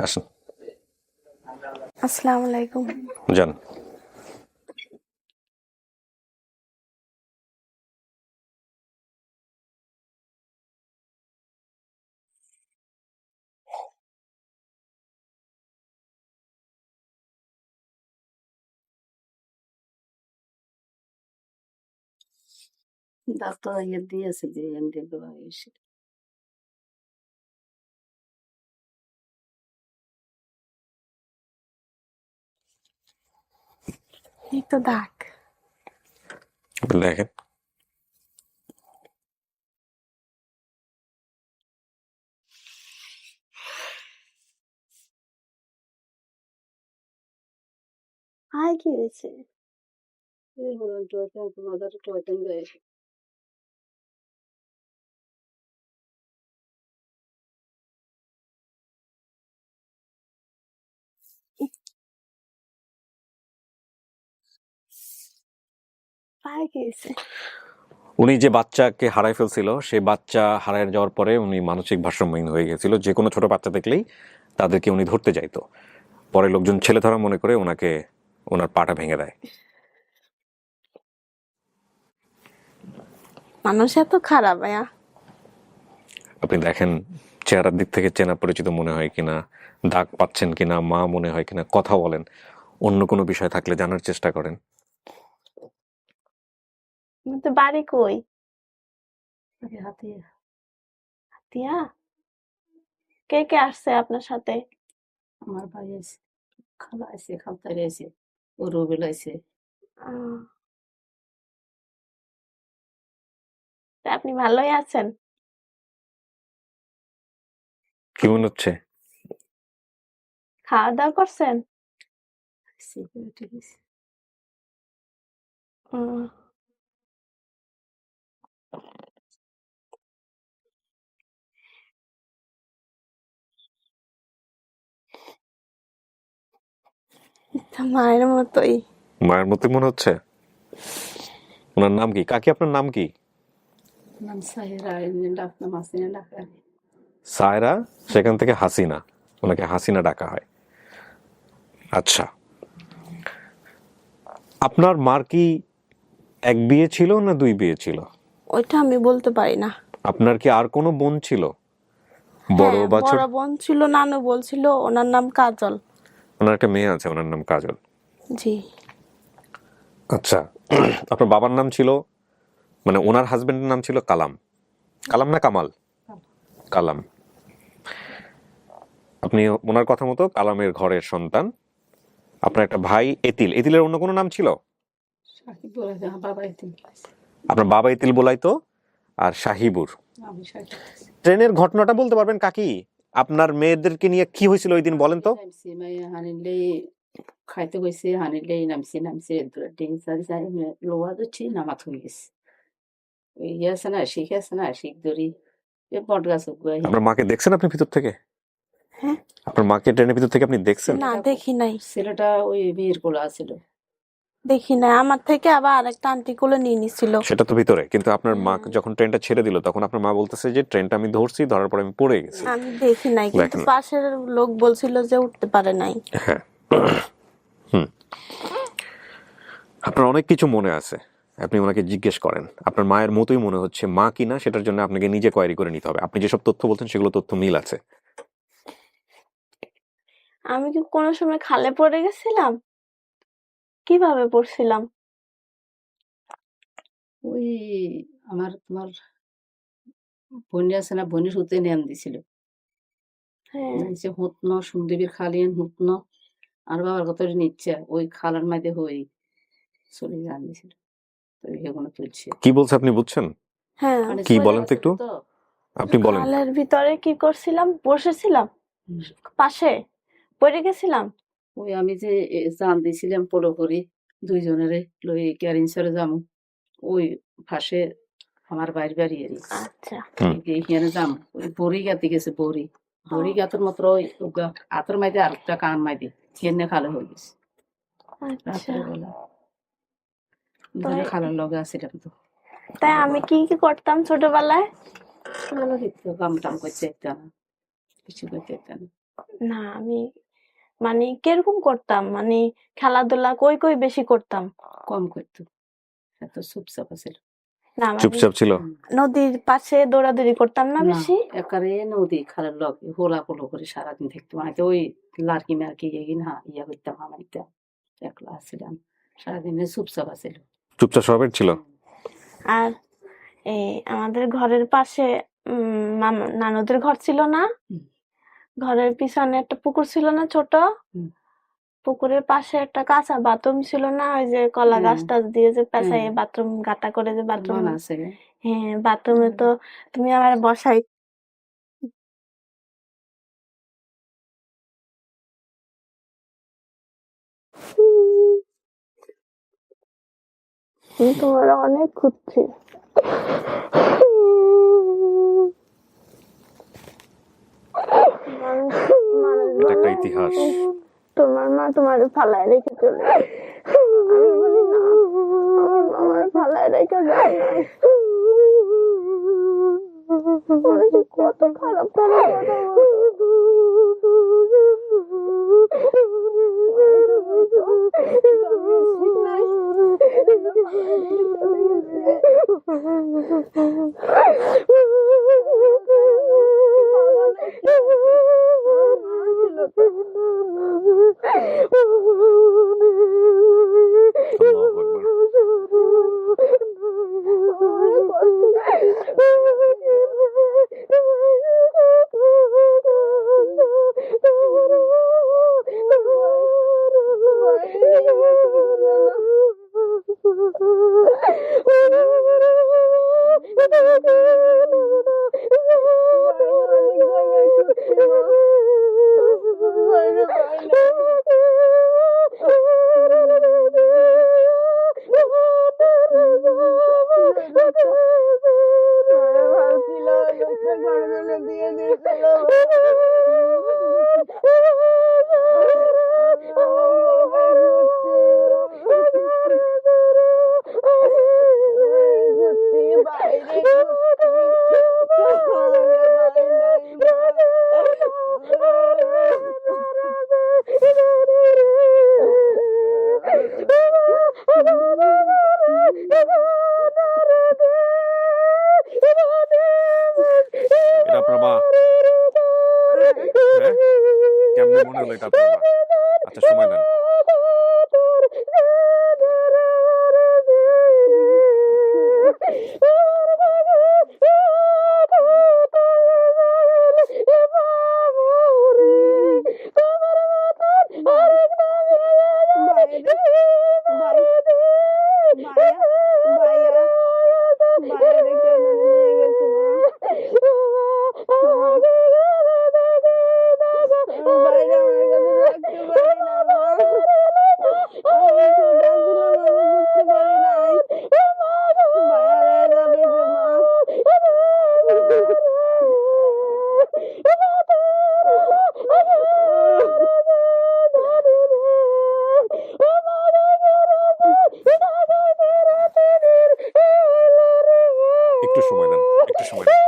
আসেন। আসসালামু আলাইকুম। যান। ডাক্তার দিয়েছে যে এমডি এসে এই তো দাগ। দেখেন আয় কি হয়েছে? আয় কি হয়েছে? উনি যে বাচ্চাকে হারাই ফেলছিল, সেই বাচ্চা হারায় যাওয়ার পরে উনি মানসিক ভারসাম্যহীন হয়ে গেছিল। যে কোনো ছোট বাচ্চা দেখলেই তাদেরকে উনি ধরতে যাইতো। পরে লোকজন ছেলে ধরা মনে করে ওনাকে ওনার পাটা ভেঙে দেয়। মানুষ এত খারাপ ভাইয়া? আপনি দেখেন চেহারার দিক থেকে চেনা পরিচিত মনে হয় কিনা, দাগ পাচ্ছেন কিনা, মা মনে হয় কিনা, কথা বলেন। অন্য কোনো বিষয় থাকলে জানার চেষ্টা করেন। তো বাড়ি কই? হাতিয়া হাতিয়া? কে কে আসছে আপনার সাথে? আমার ভাই আছে, খালা আছে, খালতারি আছে, ও রুবেল আছে। তা আপনি ভালোই আছেন? কি মনে হচ্ছে? খাওয়া দাওয়া করছেন? সিকিউরিটি আছে। উম, তা মায়ের মতোই। মায়ের মতো মনে হচ্ছে। ওনার নাম কি? কাকি আপনার নাম কি? নাম সাহেরা, ডাক্তার মাসিনা ডাক্তার। সায়রা, সেখান থেকে হাসিনা, ওনাকে হাসিনা ডাকা হয়। আচ্ছা, আপনার মার কি এক বিয়ে ছিল না দুই বিয়ে ছিল? ওইটা আমি বলতে পারি না। আপনার কি আর কোনো বোন ছিল? বড় হ্যাঁ, বা ছোট? বড় বোন ছিল, নানু বলছিল ওনার নাম কাজল। ওনার একটা মেয়ে আছে, ওনার নাম কাজল। জি। আচ্ছা, আপনার বাবার নাম ছিল, মানে ওনার হাজবেন্ডের নাম ছিল কালাম। কালাম না কামাল? কালাম। আপনি ওনার কথা মতো কালামের ঘরের সন্তান। আপনার একটা ভাই এতিল। এতিলের অন্য কোনো নাম ছিল? সাকিব বলে যে আমার বাবা এতিম। আপনার বাবা এতিল বলাইতো, আর শাহিবুর। আমি সাকিব ট্রেনের ঘটনাটা বলতে পারবেন কাকি? আপনার মেয়েদেরকে নিয়ে কি হয়েছিল ওই দিন বলেন তো। হানিলে খাইতে গেছে, হানিলে নামছে নামছে ডিংসারি যাই লোয়া দিচ্ছি নামাত হয়ে গেছে। ওই ইয়ে আছে না, শিখ আছে না, শিখ ধরি বট গাছ আপনার মাকে দেখছেন আপনি ভিতর থেকে? হ্যাঁ। আপনার মাকে ট্রেনের ভিতর থেকে আপনি দেখছেন? না, দেখি নাই। ছেলেটা ওই বিয়ের কোলা ছিল। দেখি নাই, আমার থেকে আবার আরেকটা আন্টি কোলে নিয়ে নিছিল। সেটা তো ভিতরে, কিন্তু আপনার মা যখন ট্রেনটা ছেড়ে দিল তখন আপনার মা বলতেছে যে ট্রেনটা আমি ধরছি, ধরার পর আমি পড়ে গেছি। আমি দেখি নাই, কিন্তু দেখেন। পাশের লোক বলছিল যে উঠতে পারে নাই। হ্যাঁ। আপনার অনেক কিছু মনে আছে, আপনি ওনাকে জিজ্ঞেস করেন। আপনার মায়ের মতোই মনে হচ্ছে, মা কিনা সেটার জন্য আপনাকে নিজে কোয়ারি করে নিতে হবে। আপনি যেসব তথ্য বলছেন সেগুলো তথ্য মিল আছে। আমি কি কোনো সময় খালে পড়ে গেছিলাম? কিভাবে পড়ছিলাম? ওই তোমার বোনি আছে না, বোনের হুতে নেন দিছিল। হ্যাঁ। হুতন সুন্দরীর খালিয়েন হুতন আর বাবার কত নিচ্ছে ওই খালার মাঝে হই চলে যান দিছিল। তো এগুলো তুলছে। কি বলছে আপনি বুঝছেন? হ্যাঁ, কি বলেন তো একটু, আপনি বলেন। খালের ভিতরে কি করছিলাম? বসেছিলাম পাশে, পড়ে গেছিলাম। ওই আমি যে জান দিছিলাম পোলো করি দুইজনের লই ক্যারিনসরে যাম, ওই পাশে আমার বাড়ি বাড়ি আচ্ছা। এইখানে যাম। ওই বড়ি গাতে গেছে, বড়ি বড়ি গাতের মাত্র ওই আতর মাইদে আর একটা কান মাইদে কেনে খালে হয়ে গেছে আচ্ছা, রাতের বেলা। দুজনে খালার লগে আসছিলাম তো। তাই আমি কি কি করতাম ছোটবেলায়? ভালো দেখতো, কাম টাম করতে যেত না, কিছু করতে যেত না। না আমি মানে কিরকম করতাম মানে খেলাধুলা কই বেশি করতাম। কম করতো, এত চুপচাপ আছিল। না মানে চুপচাপ ছিল? নদীর পাশে দৌড়াদৌড়ি করতাম না না বেশি। একারে নদী খালের লগে হোলা পোলো করে সারাদিন থাকতো, আমি তো ওই লার্কি মার্কি ইয়া করতাম, হামাইতাম, একলা ছিলাম সারাদিন, চুপচাপ আছিল। চুপচাপ স্বভাবের ছিল? আর এই আমাদের ঘরের পাশে নানুদের ঘর ছিল না, হুম। ঘরের পিছনে একটা পুকুর ছিল না ছোট, হুম। পুকুরের পাশে একটা কাঁচা বাথরুম ছিল না, ওই যে কলা হ্যাঁ। গাছ টাছ দিয়ে যে পেঁচাই হ্যাঁ। বাথরুম গাঁটা করে যে বাথরুম। মনে আছে? হ্যাঁ বাথরুমে তো তুমি আমার বসাই তোমার অনেক খুঁজছি। এটা একটা ইতিহাস। তোমার মা তোমার ফালায় রেখে চলে যায়। আমি বলি না, আমার ফালায় রেখে যায় না। মানুষ কত খারাপ খারাপ কথা আল্লাহু আকবার। এটা আপনার মা? হ্যাঁ, কেমনে মনে হলো এটা আপনার মা? আচ্ছা সময় দেন। একটু সময় দেন, একটু সময় দেন।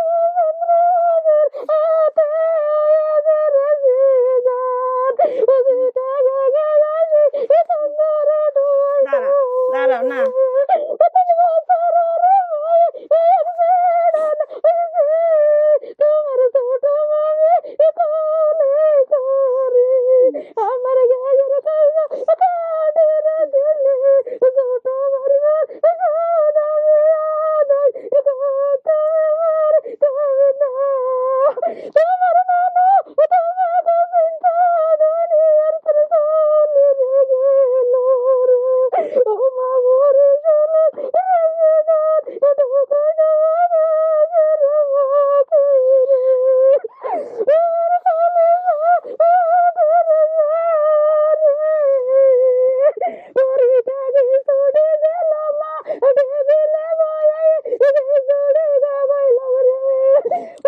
দাঁড়াও না,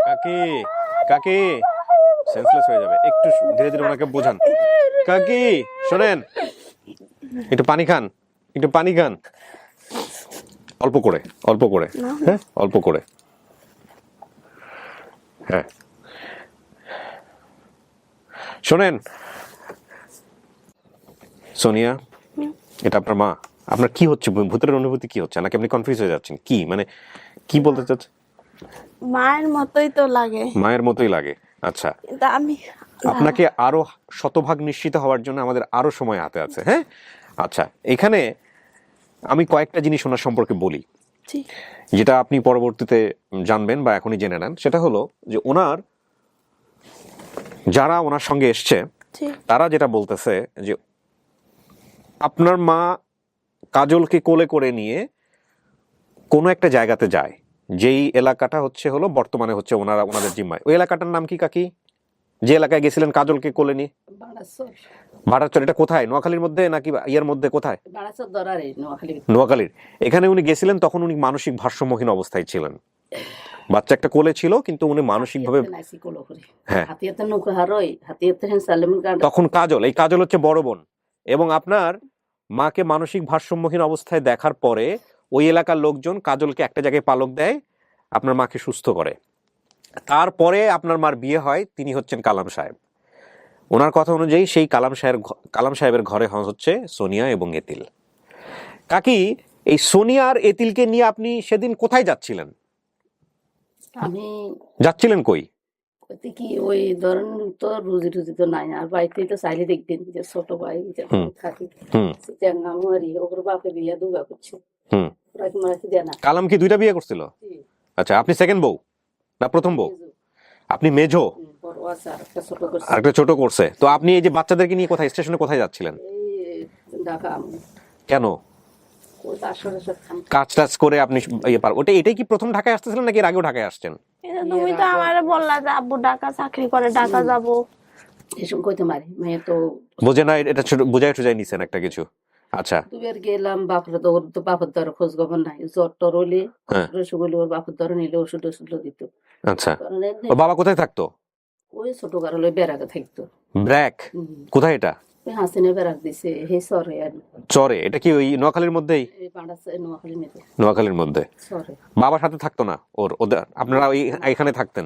কাকি, কাকি সেন্সলেস হয়ে যাবে, একটু ধীরে ধীরে ওনাকে বোঝান। কাকি শোনেন, একটু পানি খান, একটু পানি খান, অল্প করে, অল্প করে, হ্যাঁ অল্প করে, হ্যাঁ। শোনেন সোনিয়া, এটা আপনার মা। আপনার কি হচ্ছে, ভূতের অনুভূতি কি হচ্ছে, নাকি আপনি কনফিউজ হয়ে যাচ্ছেন? কি মানে কি বলতে চাচ্ছেন? মায়ের মতোই তো লাগে, মায়ের মতোই লাগে। আচ্ছা, কিন্তু আমি আপনাকে আরো শতভাগ নিশ্চিত হওয়ার জন্য আমাদের আরো সময় হাতে আছে। হ্যাঁ, আচ্ছা, এখানে আমি কয়েকটা জিনিস ওনার সম্পর্কে বলি, জি, যেটা আপনি পরবর্তীতে জানবেন বা এখনই জেনে নেন। সেটা হলো যে ওনার যারা ওনার সঙ্গে এসছে জি, তারা যেটা বলতেছে যে আপনার মা কাজলকে কোলে করে নিয়ে কোনো একটা জায়গাতে যায়, যেই এলাকাটা হলো বর্তমানে ওনাদের জিম্মায়। ওই এলাকাটার নাম কি কাকি, যে এলাকায় গেছিলেন কাজলকে কোলে নিয়ে? বাড়াচর, ভাড়াচর। এটা কোথায়, নোয়াখালীর মধ্যে নাকি ইয়ের মধ্যে, কোথায়? বাড়াচর ধরারে নোয়াখালী। নোয়াখালীর। এখানে উনি গেছিলেন, তখন উনি মানসিক ভারসাম্যহীন অবস্থায় ছিলেন। বাচ্চা একটা কোলে ছিল, কিন্তু উনি মানসিকভাবে, হ্যাঁ, হাতিয়াতে নৌকা হারই, হাতিয়াতে হেন সালেমন কান্ড। তখন কাজল হচ্ছে বড় বোন, এবং আপনার মাকে মানসিক ভারসাম্যহীন অবস্থায় দেখার পরে ওই এলাকার লোকজন কাজলকে একটা জায়গায় পালক দেয়, আপনার মাকে সুস্থ করে। তারপরে আপনার মার বিয়ে হয়, তিনি হচ্ছেন কালাম সাহেব। ওনার কথা অনুযায়ী সেই কালাম সাহেবের ঘরে হচ্ছে সোনিয়া এবং এতিল। কাকি, এই সোনিয়া আর এতিলকে নিয়ে আপনি সেদিন কোথায় যাচ্ছিলেন? আমি যাচ্ছিলেন কই? কইতে কি ওই ধরেন তো রুজি টুজি তো নাই, আর বাড়িতে তো চাইলে দেখবেন যে ছোট ভাই যে থাকি হুম চেঙ্গামুয়ারি ওর বাপে বিয়া দুগা করছে, হুম ওরা কি মারাতে দেয় না। কালাম কি 2টা বিয়ে করছিল? আচ্ছা, আপনি সেকেন্ড বউ না প্রথম বউ? আপনি মেজো, বড় আছে আর একটা ছোট করছে। আর একটা ছোট করছে। তো আপনি এই যে বাচ্চাদেরকে নিয়ে কোথায়, স্টেশনে কোথায় যাচ্ছিলেন? এই ঢাকা কেন? ওই আসরে সব কাজ টাজ করে আপনি এটাই কি প্রথম ঢাকায় আসতেছিলেন, নাকি এর আগেও ঢাকায় আসছেন? তুমি তো আমারে বললা যে আব্বু ঢাকা চাকরি করে, ঢাকা যাব। এসব কইতে মারি মেয়ে তো বোঝে না, এটা বোঝাই টোঝাই নিছেন একটা কিছু। আচ্ছা, দুবার গেলাম, বাপরে তো ওর তো বাপের দ্বারা খোঁজ খবর নাই, জ্বর টর হলে হ্যাঁ, রসগোল্লা ওর বাপের দ্বারা নিলে ওষুধ ওষুধ দিত। আচ্ছা। কারণ ও বাবা কোথায় থাকতো? ওই ছোট কারলে বেড়াতে থাকতো। ব্র্যাক? কোথায় এটা? ওই হাসিনে বেড়াক দিছে হে সরে আর চরে? এটা কি ওই নোয়াখালীর মধ্যেই? এই পাঁড়াছে নোয়াখালী মেতে নোয়াখালীর মধ্যে। সরে। বাবার সাথে থাকতো না ওদের? আপনারা ওই এখানে থাকতেন?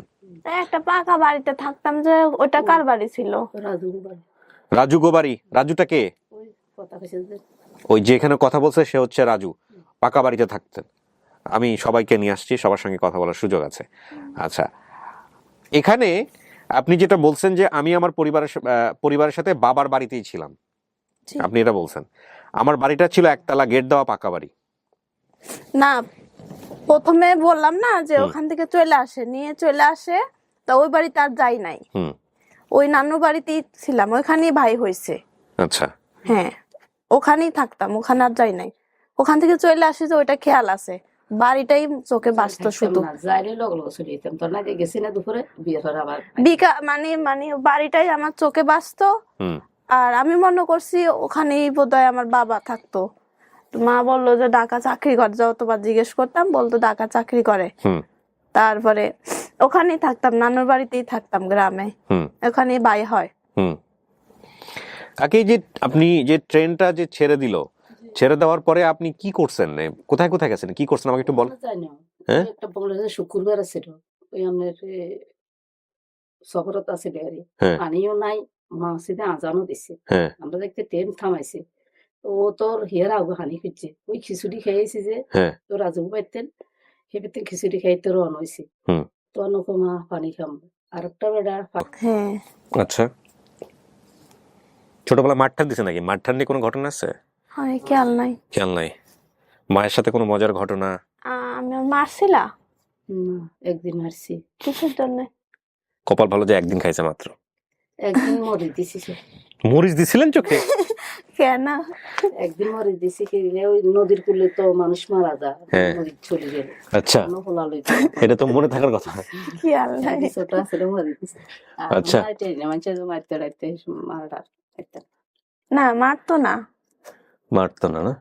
একটা পাকা বাড়িতে থাকতাম, যে ওটা কার বাড়ি ছিল? রাজু বাড়ি। রাজু গোবারি? রাজুটা কে? ওই কথা কইছে যে ওই যে এখানে কথা বলছে সে হচ্ছে রাজু। পাকা বাড়িতে থাকতেন। আমি সবাইকে নিয়ে আসছি, সবার সঙ্গে কথা বলার সুযোগ আছে। আচ্ছা, এখানে আপনি যেটা বলছেন যে আমি আমার পরিবারের সাথে বাবার বাড়িতেই ছিলাম, জি। আপনি এটা বলছেন। আমার বাড়িটা ছিল একতলা গেট দেওয়া পাকা বাড়ি। না, প্রথমে বললাম না যে ওখান থেকে নিয়ে চলে আসে, তা ওই বাড়িতে আর যাই নাই। হুম, ওই নানু বাড়িতেই ছিলাম, ওইখানেই ভাই হয়েছে। আচ্ছা, হ্যাঁ, ওখানেই থাকতাম, ওখানে আর যাই নাই। ওখান থেকে চলে আসি, যে ওইটা খেয়াল আছে, বাড়িটাই চোখে বাঁচত শুধু। যাইলে লগ লগ চলে যেতাম, তোর না গেছি না দুপুরে বিয়ে করে আবার মানে বাড়িটাই আমার চোখে বাঁচত। হুম, আর আমি মনে করছি ওখানেই বোধহয় আমার বাবা থাকতো। তো মা বললো যে ঢাকা চাকরি করে, যতবার জিজ্ঞেস করতাম বলতো ঢাকা চাকরি করে। হুম, তারপরে ওখানেই থাকতাম, নানুর বাড়িতেই থাকতাম গ্রামে, হুম, ওখানেই বাই হয়। হুম। কাকে, যে আপনি যে ট্রেনটা যে ছেড়ে দেওয়ার পরে আপনি কি করছেন, কোথায় কোথায় গেছেন, কি করছেন আমাকে একটু বল। যাই না। হ্যাঁ, একটা বাংলাদেশে শুক্রবার ছিল, ওই আমাদের সফরত আছে ডেয়ারি, হ্যাঁ, পানিও নাই, মসজিদে আজানও দিছে, হ্যাঁ, আমরা দেখতে ট্রেন থামাইছে। তো ও তোর হিয়ার আগে হানি খুঁজছে, ওই খিচুড়ি খেয়েছি যে হ্যাঁ, তো রাজু পাইতেন, সে পেতেন খিচুড়ি খাইতে রন হয়েছে। হুম, তো অনুপমা পানি খাম, আর একটা বেড়া হ্যাঁ, আচ্ছা। ছোটবেলা মাঠটান দিছে নাকি? মাঠটান নিয়ে কোনো ঘটনা আছে? হয় খেয়াল নাই। খেয়াল নাই? মায়ের সাথে কোনো মজার ঘটনা? আমি মারছিলা একদিন মারছি। কিসের জন্য? কপাল ভালো যে একদিন খাইছে মাত্র। একদিন মরিচ দিছি, মরিচ দিছিলেন চোখে? কেন? একদিন মরিচ দিছি কি ওই নদীর কূলে তো মানুষ মারা যায়, হ্যাঁ। মরিচ চলে গেল। আচ্ছা, এটা তো মনে থাকার কথা। খেয়াল নাই। ছোট আসলে মরিচ দিছি। আচ্ছা। মানুষের মারতে রাখতে মারা না, মারতো না। মারতো না, না?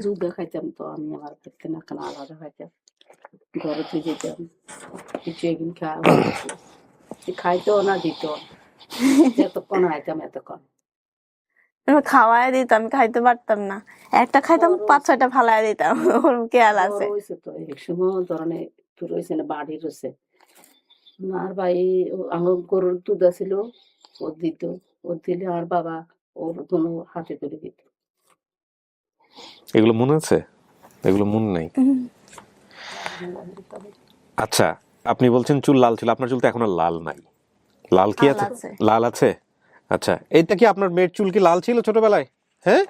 যুদ্ধ খাইতাম তো আমি, আমার পেতে না কেন আলাদা খাইতাম, ঘরে তুই যেতাম কিছু একদিন খাইতেও না দিত, যতক্ষণ খাইতাম এতক্ষণ। আমি খাওয়াই দিতাম, খাইতে পারতাম না, একটা খাইতাম 5-6টা ফালাই দিতাম। ওর খেয়াল আছে। হয়েছে তো এক সময় ধরনের রয়েছে না বাড়ি রয়েছে, আর ভাই আমার গরুর দুধ ছিল, ও দিত, ও দিলে আমার বাবা ওর কোনো হাতে করে দিত। এগুলো মনে আছে? এগুলো মনে নাই। আচ্ছা, আপনি বলছেন চুল লাল ছিল, আপনার চুল তো এখন আর লাল নাই। লাল কি লাল আছে? আছে। লাল আছে। আচ্ছা, এইটা কি আপনার মেয়ের চুল কি লাল ছিল ছোটবেলায়? হ্যাঁ,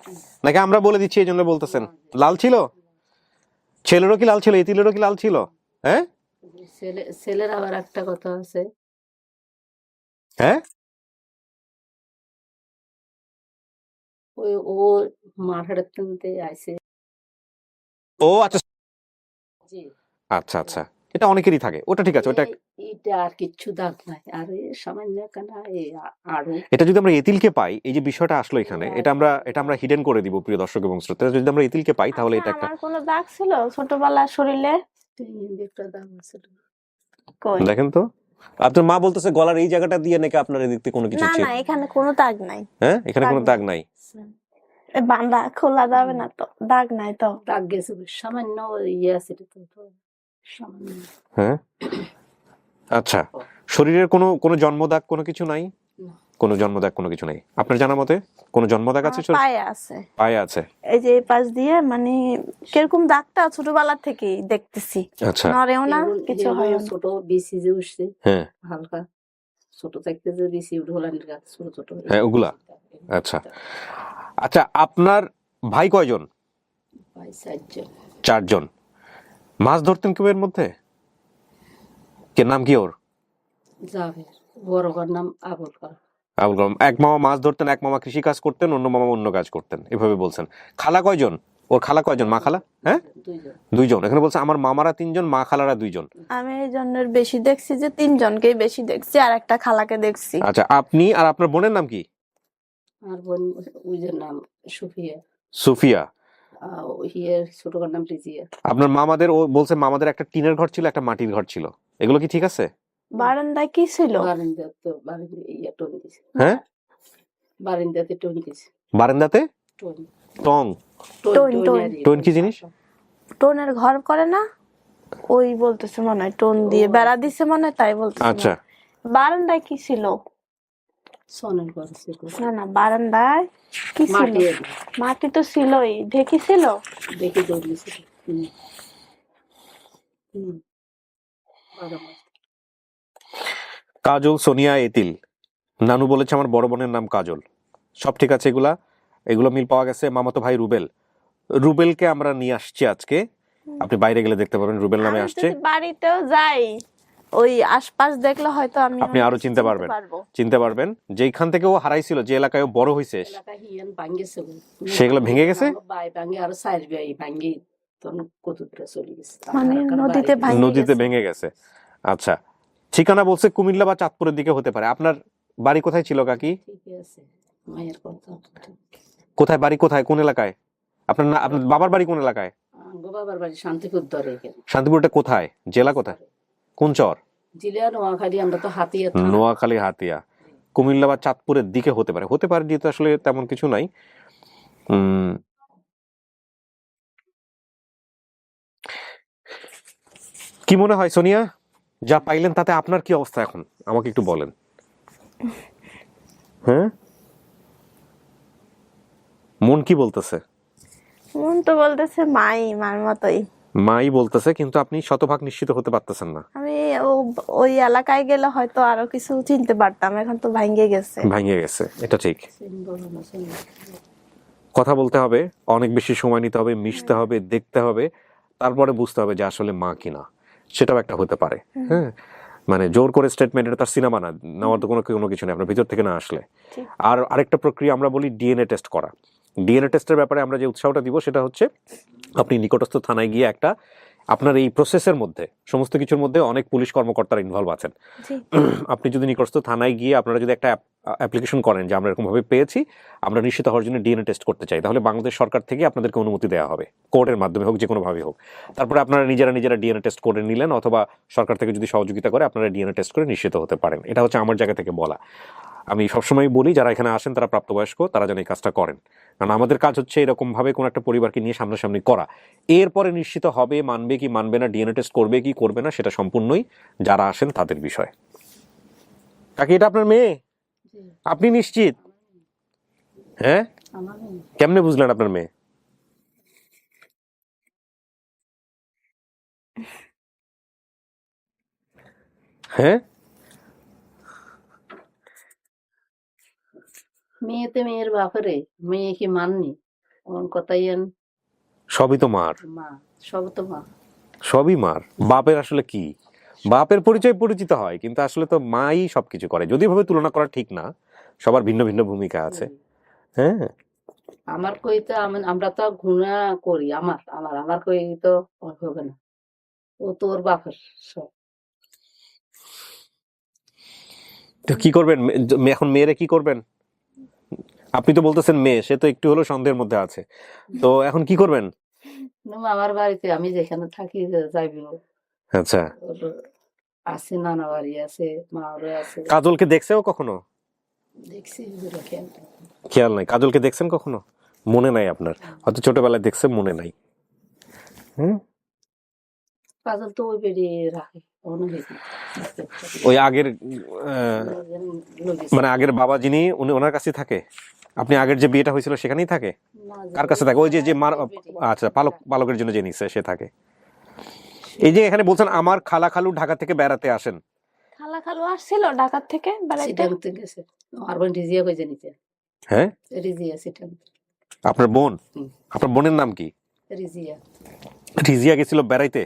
নাকি আমরা বলে দিচ্ছি এই জন্য বলতেছেন? লাল ছিল? ছেলেরও কি লাল ছিল? ইতিলেরও কি লাল ছিল? হ্যাঁ ছেলের আবার একটা কথা আছে, হ্যাঁ, ওই ও মার হাড়তে আইছে। ও আচ্ছা জি, আচ্ছা আচ্ছা, এটা অনেকেরই থাকে, ওটা ঠিক আছে। ওটা এটা আর কিচ্ছু দাগ নাই, আর এই সামান্য কানা এই আড়ু। এটা যদি আমরা এতিলকে পাই, এই যে বিষয়টা আসলো এখানে, এটা আমরা হিডেন করে দিব প্রিয় দর্শক এবং শ্রোতা। যদি আমরা এতিলকে পাই তাহলে এটা আচ্ছা, একটা আমার কোনো দাগ ছিল ছোটবেলার শরীরে? একটা দাগ আছে। কই? দেখেন তো। আপনার মা বলতেছে গলার এই জায়গাটা দিয়ে নাকি আপনার এদিক থেকে কোনো কিছু না ছিল। না, এখানে কোনো দাগ নাই। হ্যাঁ, এখানে কোনো দাগ নাই। এ বান্দা খোলা যাবে না তো, দাগ নাই তো। দাগ গেছে সামান্য ইয়ে আছে তো, সামান্য। হ্যাঁ, আচ্ছা, শরীরের কোনো কোনো জন্মদাগ কোনো কিছু নাই? না। কোনো জন্মদাগ কোনো কিছু নাই আপনার জানা মতে? কোনো জন্মদাগ আছে? আমার পায়ে আছে, পায়ে আছে। এই যে এই পাশ দিয়ে, মানে কিরকম দাগটা ছোটবেলা থেকেই দেখতেছি। আচ্ছা, নড়েও না, কিছু হয় না। ছোট বিসি যে উঠছে হ্যাঁ হালকা, ছোট থাকতে যে বিসি ঢোলান ছোট ছোট, হ্যাঁ, ওগুলা। আচ্ছা আচ্ছা, আপনার ভাই কয়জন? ভাই 4 জন। 4 জন। মাছ ধরতেন কেউ এর মধ্যে? কে নাম কি ওর? জাভের বড় ঘর নাম আবুল কালাম। আবুল কালাম। এক মামা মাছ ধরতেন, এক মামা কৃষি কাজ করতেন, অন্য মামা অন্য কাজ করতেন, এভাবে বলছেন। খালা কয়জন? ওর খালা কয়জন? মা খালা? হ্যাঁ, 2 জন। 2 জন। এখানে বলছে আমার মামারা 3 জন, মা খালারা 2 জন। আমি এই জন্যের বেশি দেখছি যে 3 জনকেই বেশি দেখছি, আর একটা খালাকে দেখছি। আচ্ছা, আপনি আর আপনার বোনের নাম কি? আর বোন ওই যে নাম সুফিয়া, সুফিয়া। হিয়ের ছোট ঘর নাম রিজিয়া। আপনার মামাদের, ও বলছে মামাদের একটা টিনের ঘর ছিল, একটা মাটির ঘর ছিল, এগুলো কি ঠিক আছে? বারান্দায় কি ছিল? বারিন্দা তো বারিন্দা ইয়া টোন দিছে, হ্যাঁ, বারিন্দাতে টোন দিছে। বারান্দাতে টোন টং। Tone, tone. টোন কি জিনিস? টোনের ঘর করে না, ওই বলতেছে মনে হয়, টোন দিয়ে বেড়া দিছে মনে হয়, তাই বলতেছে। আচ্ছা, বারান্দায় কি ছিল? সোনার ঘর ছিল। না না, বারান্দায় কি ছিল? মাটি মাটি তো ছিলই, ঢেকি ছিল। দেখে দৌড়িয়েছে। বারো মাস। কাজল, সোনিয়া, এতিল। নানু বলেছে আমার বড় বোনের নাম কাজল। সব ঠিক আছে, এগুলো মিল পাওয়া গেছে। মামাতো ভাই রুবেল, রুবেলকে আমরা নিয়ে আসছি আজকে। আপনি বাইরে গেলে দেখতে পাবেন রুবেল নামে আমি আসছে। যদি বাড়িতেও যাই, ওই আশপাশ দেখলে হয়তো আমি আপনি আরো চিনতে পারবেন, পারবো। চিনতে পারবেন যেখান থেকে ও হারাইছিল, যে এলাকায় ও বড় হয়েছে, এলাকা হিয়ান ভাঙ্গেছে, সেগুলো ভেঙে গেছে। বাই ভাঙ্গে আর সাইড বাই ভাঙ্গি তখন কতটা চলে গেছে, মানে নদীতে নদীতে ভেঙে গেছে। আচ্ছা, ঠিকানা বলছে কুমিল্লা বা চাঁদপুরের দিকে হতে পারে। আপনার বাড়ি কোথায় ছিল কাকি? ঠিক আছে, মায়ের কথা কোথায় বাড়ি, কোথায়, কোন এলাকায়? আপনার আপনার বাবার বাড়ি কোন এলাকায়? বাবার বাড়ি শান্তিপুর ধরে। শান্তিপুরটা কোথায়? জেলা কোথায়? কোন চর? জিলা নোয়াখালী, আমরা তো হাতিয়া। নোয়াখালী হাতিয়া। কুমিল্লা বা চাঁদপুরের দিকে হতে পারে, হতে পারে, যেহেতু আসলে তেমন কিছু নাই। কি মনে হয় সোনিয়া, যা পাইলেন তাতে আপনার কি অবস্থা এখন, আমাকে একটু বলেন। হ্যাঁ, মন কি বলতেছে? মন তো বলতেছে মার মতোই। মাই বলতেছে, কিন্তু আপনি শতভাগ নিশ্চিত হতে পারতেছেন না। আমি ওই এলাকায় গেলে হয়তো আরো কিছু চিনতে পারতাম, এখন তো ভাঙ্গে গেছে। ভাঙিয়ে গেছে, এটা ঠিক। কথা বলতে হবে, অনেক বেশি সময় নিতে হবে, মিশতে হবে, দেখতে হবে, তারপরে বুঝতে হবে যে আসলে মা কিনা। সেটাও একটা হতে পারে। হ্যাঁ, মানে জোর করে স্টেটমেন্ট, এটা তার সিনেমা না, নেওয়ার তো কোনো কিছু নেই আপনার ভিতর থেকে না আসলে। আর আরেকটা প্রক্রিয়া আমরা বলি ডিএনএ টেস্ট করা। ডিএনএ টেস্টের ব্যাপারে আমরা যে উৎসাহটা দিব সেটা হচ্ছে, আপনি নিকটস্থ থানায় গিয়ে একটা, আপনার এই প্রসেসের মধ্যে, সমস্ত কিছুর মধ্যে অনেক পুলিশ কর্মকর্তারা ইনভলভ আছেন। আপনি যদি নিকটস্থ থানায় গিয়ে আপনারা যদি একটা অ্যাপ্লিকেশন করেন যে আমরা এরকমভাবে পেয়েছি, আমরা নিশ্চিত হওয়ার জন্য ডিএনএ টেস্ট করতে চাই, তাহলে বাংলাদেশ সরকার থেকে আপনাদেরকে অনুমতি দেওয়া হবে, কোর্টের মাধ্যমে হোক, যে কোনোভাবে হোক। তারপরে আপনারা নিজেরা ডিএনএ টেস্ট করে নিলেন, অথবা সরকার থেকে যদি সহযোগিতা করে আপনারা ডিএনএ টেস্ট করে নিশ্চিত হতে পারেন। এটা হচ্ছে আমার জায়গা থেকে বলা। আমি সবসময় বলি যারা এখানে আসেন তারা প্রাপ্তবয়স্ক, তারা যেন এই কাজটা করেন। কারণ আমাদের কাজ হচ্ছে এরকমভাবে কোনো একটা পরিবারকে নিয়ে সামনাসামনি করা। এরপরে নিশ্চিত হবে মানবে কি মানবে না, ডিএনএ টেস্ট করবে কি করবে না, সেটা সম্পূর্ণই যারা আসেন তাদের বিষয়। কাকি, এটা আপনার মেয়ে? আপনি নিশ্চিত? হ্যাঁ, আমার মেয়ে। কেমনে বুঝলেন আপনার মেয়ে? হ্যাঁ, মেয়েতে মেয়ের বাপরে মেয়ে কি মাননি এমন কথাই সবই তো মার, মা সব তো মা। সবই মার। বাপের আসলে কি, বাপের পরিচয় পরিচিত হয়, কিন্তু আসলে তো মাই সবকিছু করে। যদি ভাবে তুলনা করা ঠিক না, সবার ভিন্ন ভিন্ন ভূমিকা আছে। হ্যাঁ, আমার কই তো আমরা তো ঘৃণা করি আমার আমার আমার কই তো হবে না, ও তোর বাপের সব। তো কি করবেন এখন? মেয়েরে কি করবেন? আপনি তো বলতেছেন মেয়ে, সে তো একটু হলেও সন্দেহের মধ্যে আছে, তো এখন কি করবেন? আমার বাড়িতে আমি যেখানে থাকি যাইব, আচ্ছা, ওর আছে নানা বাড়ি আছে, মা ওরে আছে। কাজলকে দেখছেও কখনো? দেখছি ওরা খেয়াল খেয়াল নাই। কাজলকে দেখছেন কখনো? মনে নাই আপনার, হয়তো ছোটবেলায় দেখছেন, মনে নাই। হুম, কাজল তো ওই বেরিয়ে রাখে অনেক ওই আগের মানে আগের বাবা যিনি, উনি ওনার কাছে থাকে? আপনি আগের যে বিয়েটা হয়েছিল সেখানেই থাকে? কার কাছে থাকে? ওই যে যে আচ্ছা, পালকের জন্য যে নিচ্ছে সে থাকে। এই যে এখানে বলছেন আমার খালা খালু ঢাকা থেকে বেড়াতে আসেন, খালা খালু আসছিল ঢাকার থেকে বেড়াইতে। সিটাংতে গেছে আর বোন রিজিয়া কইছে নিতে। হ্যাঁ, রিজিয়া সিটাং। আপনার বোন? হুম। আপনার বোনের নাম কি? রিজিয়া। রিজিয়া গেছিল বেড়াইতে?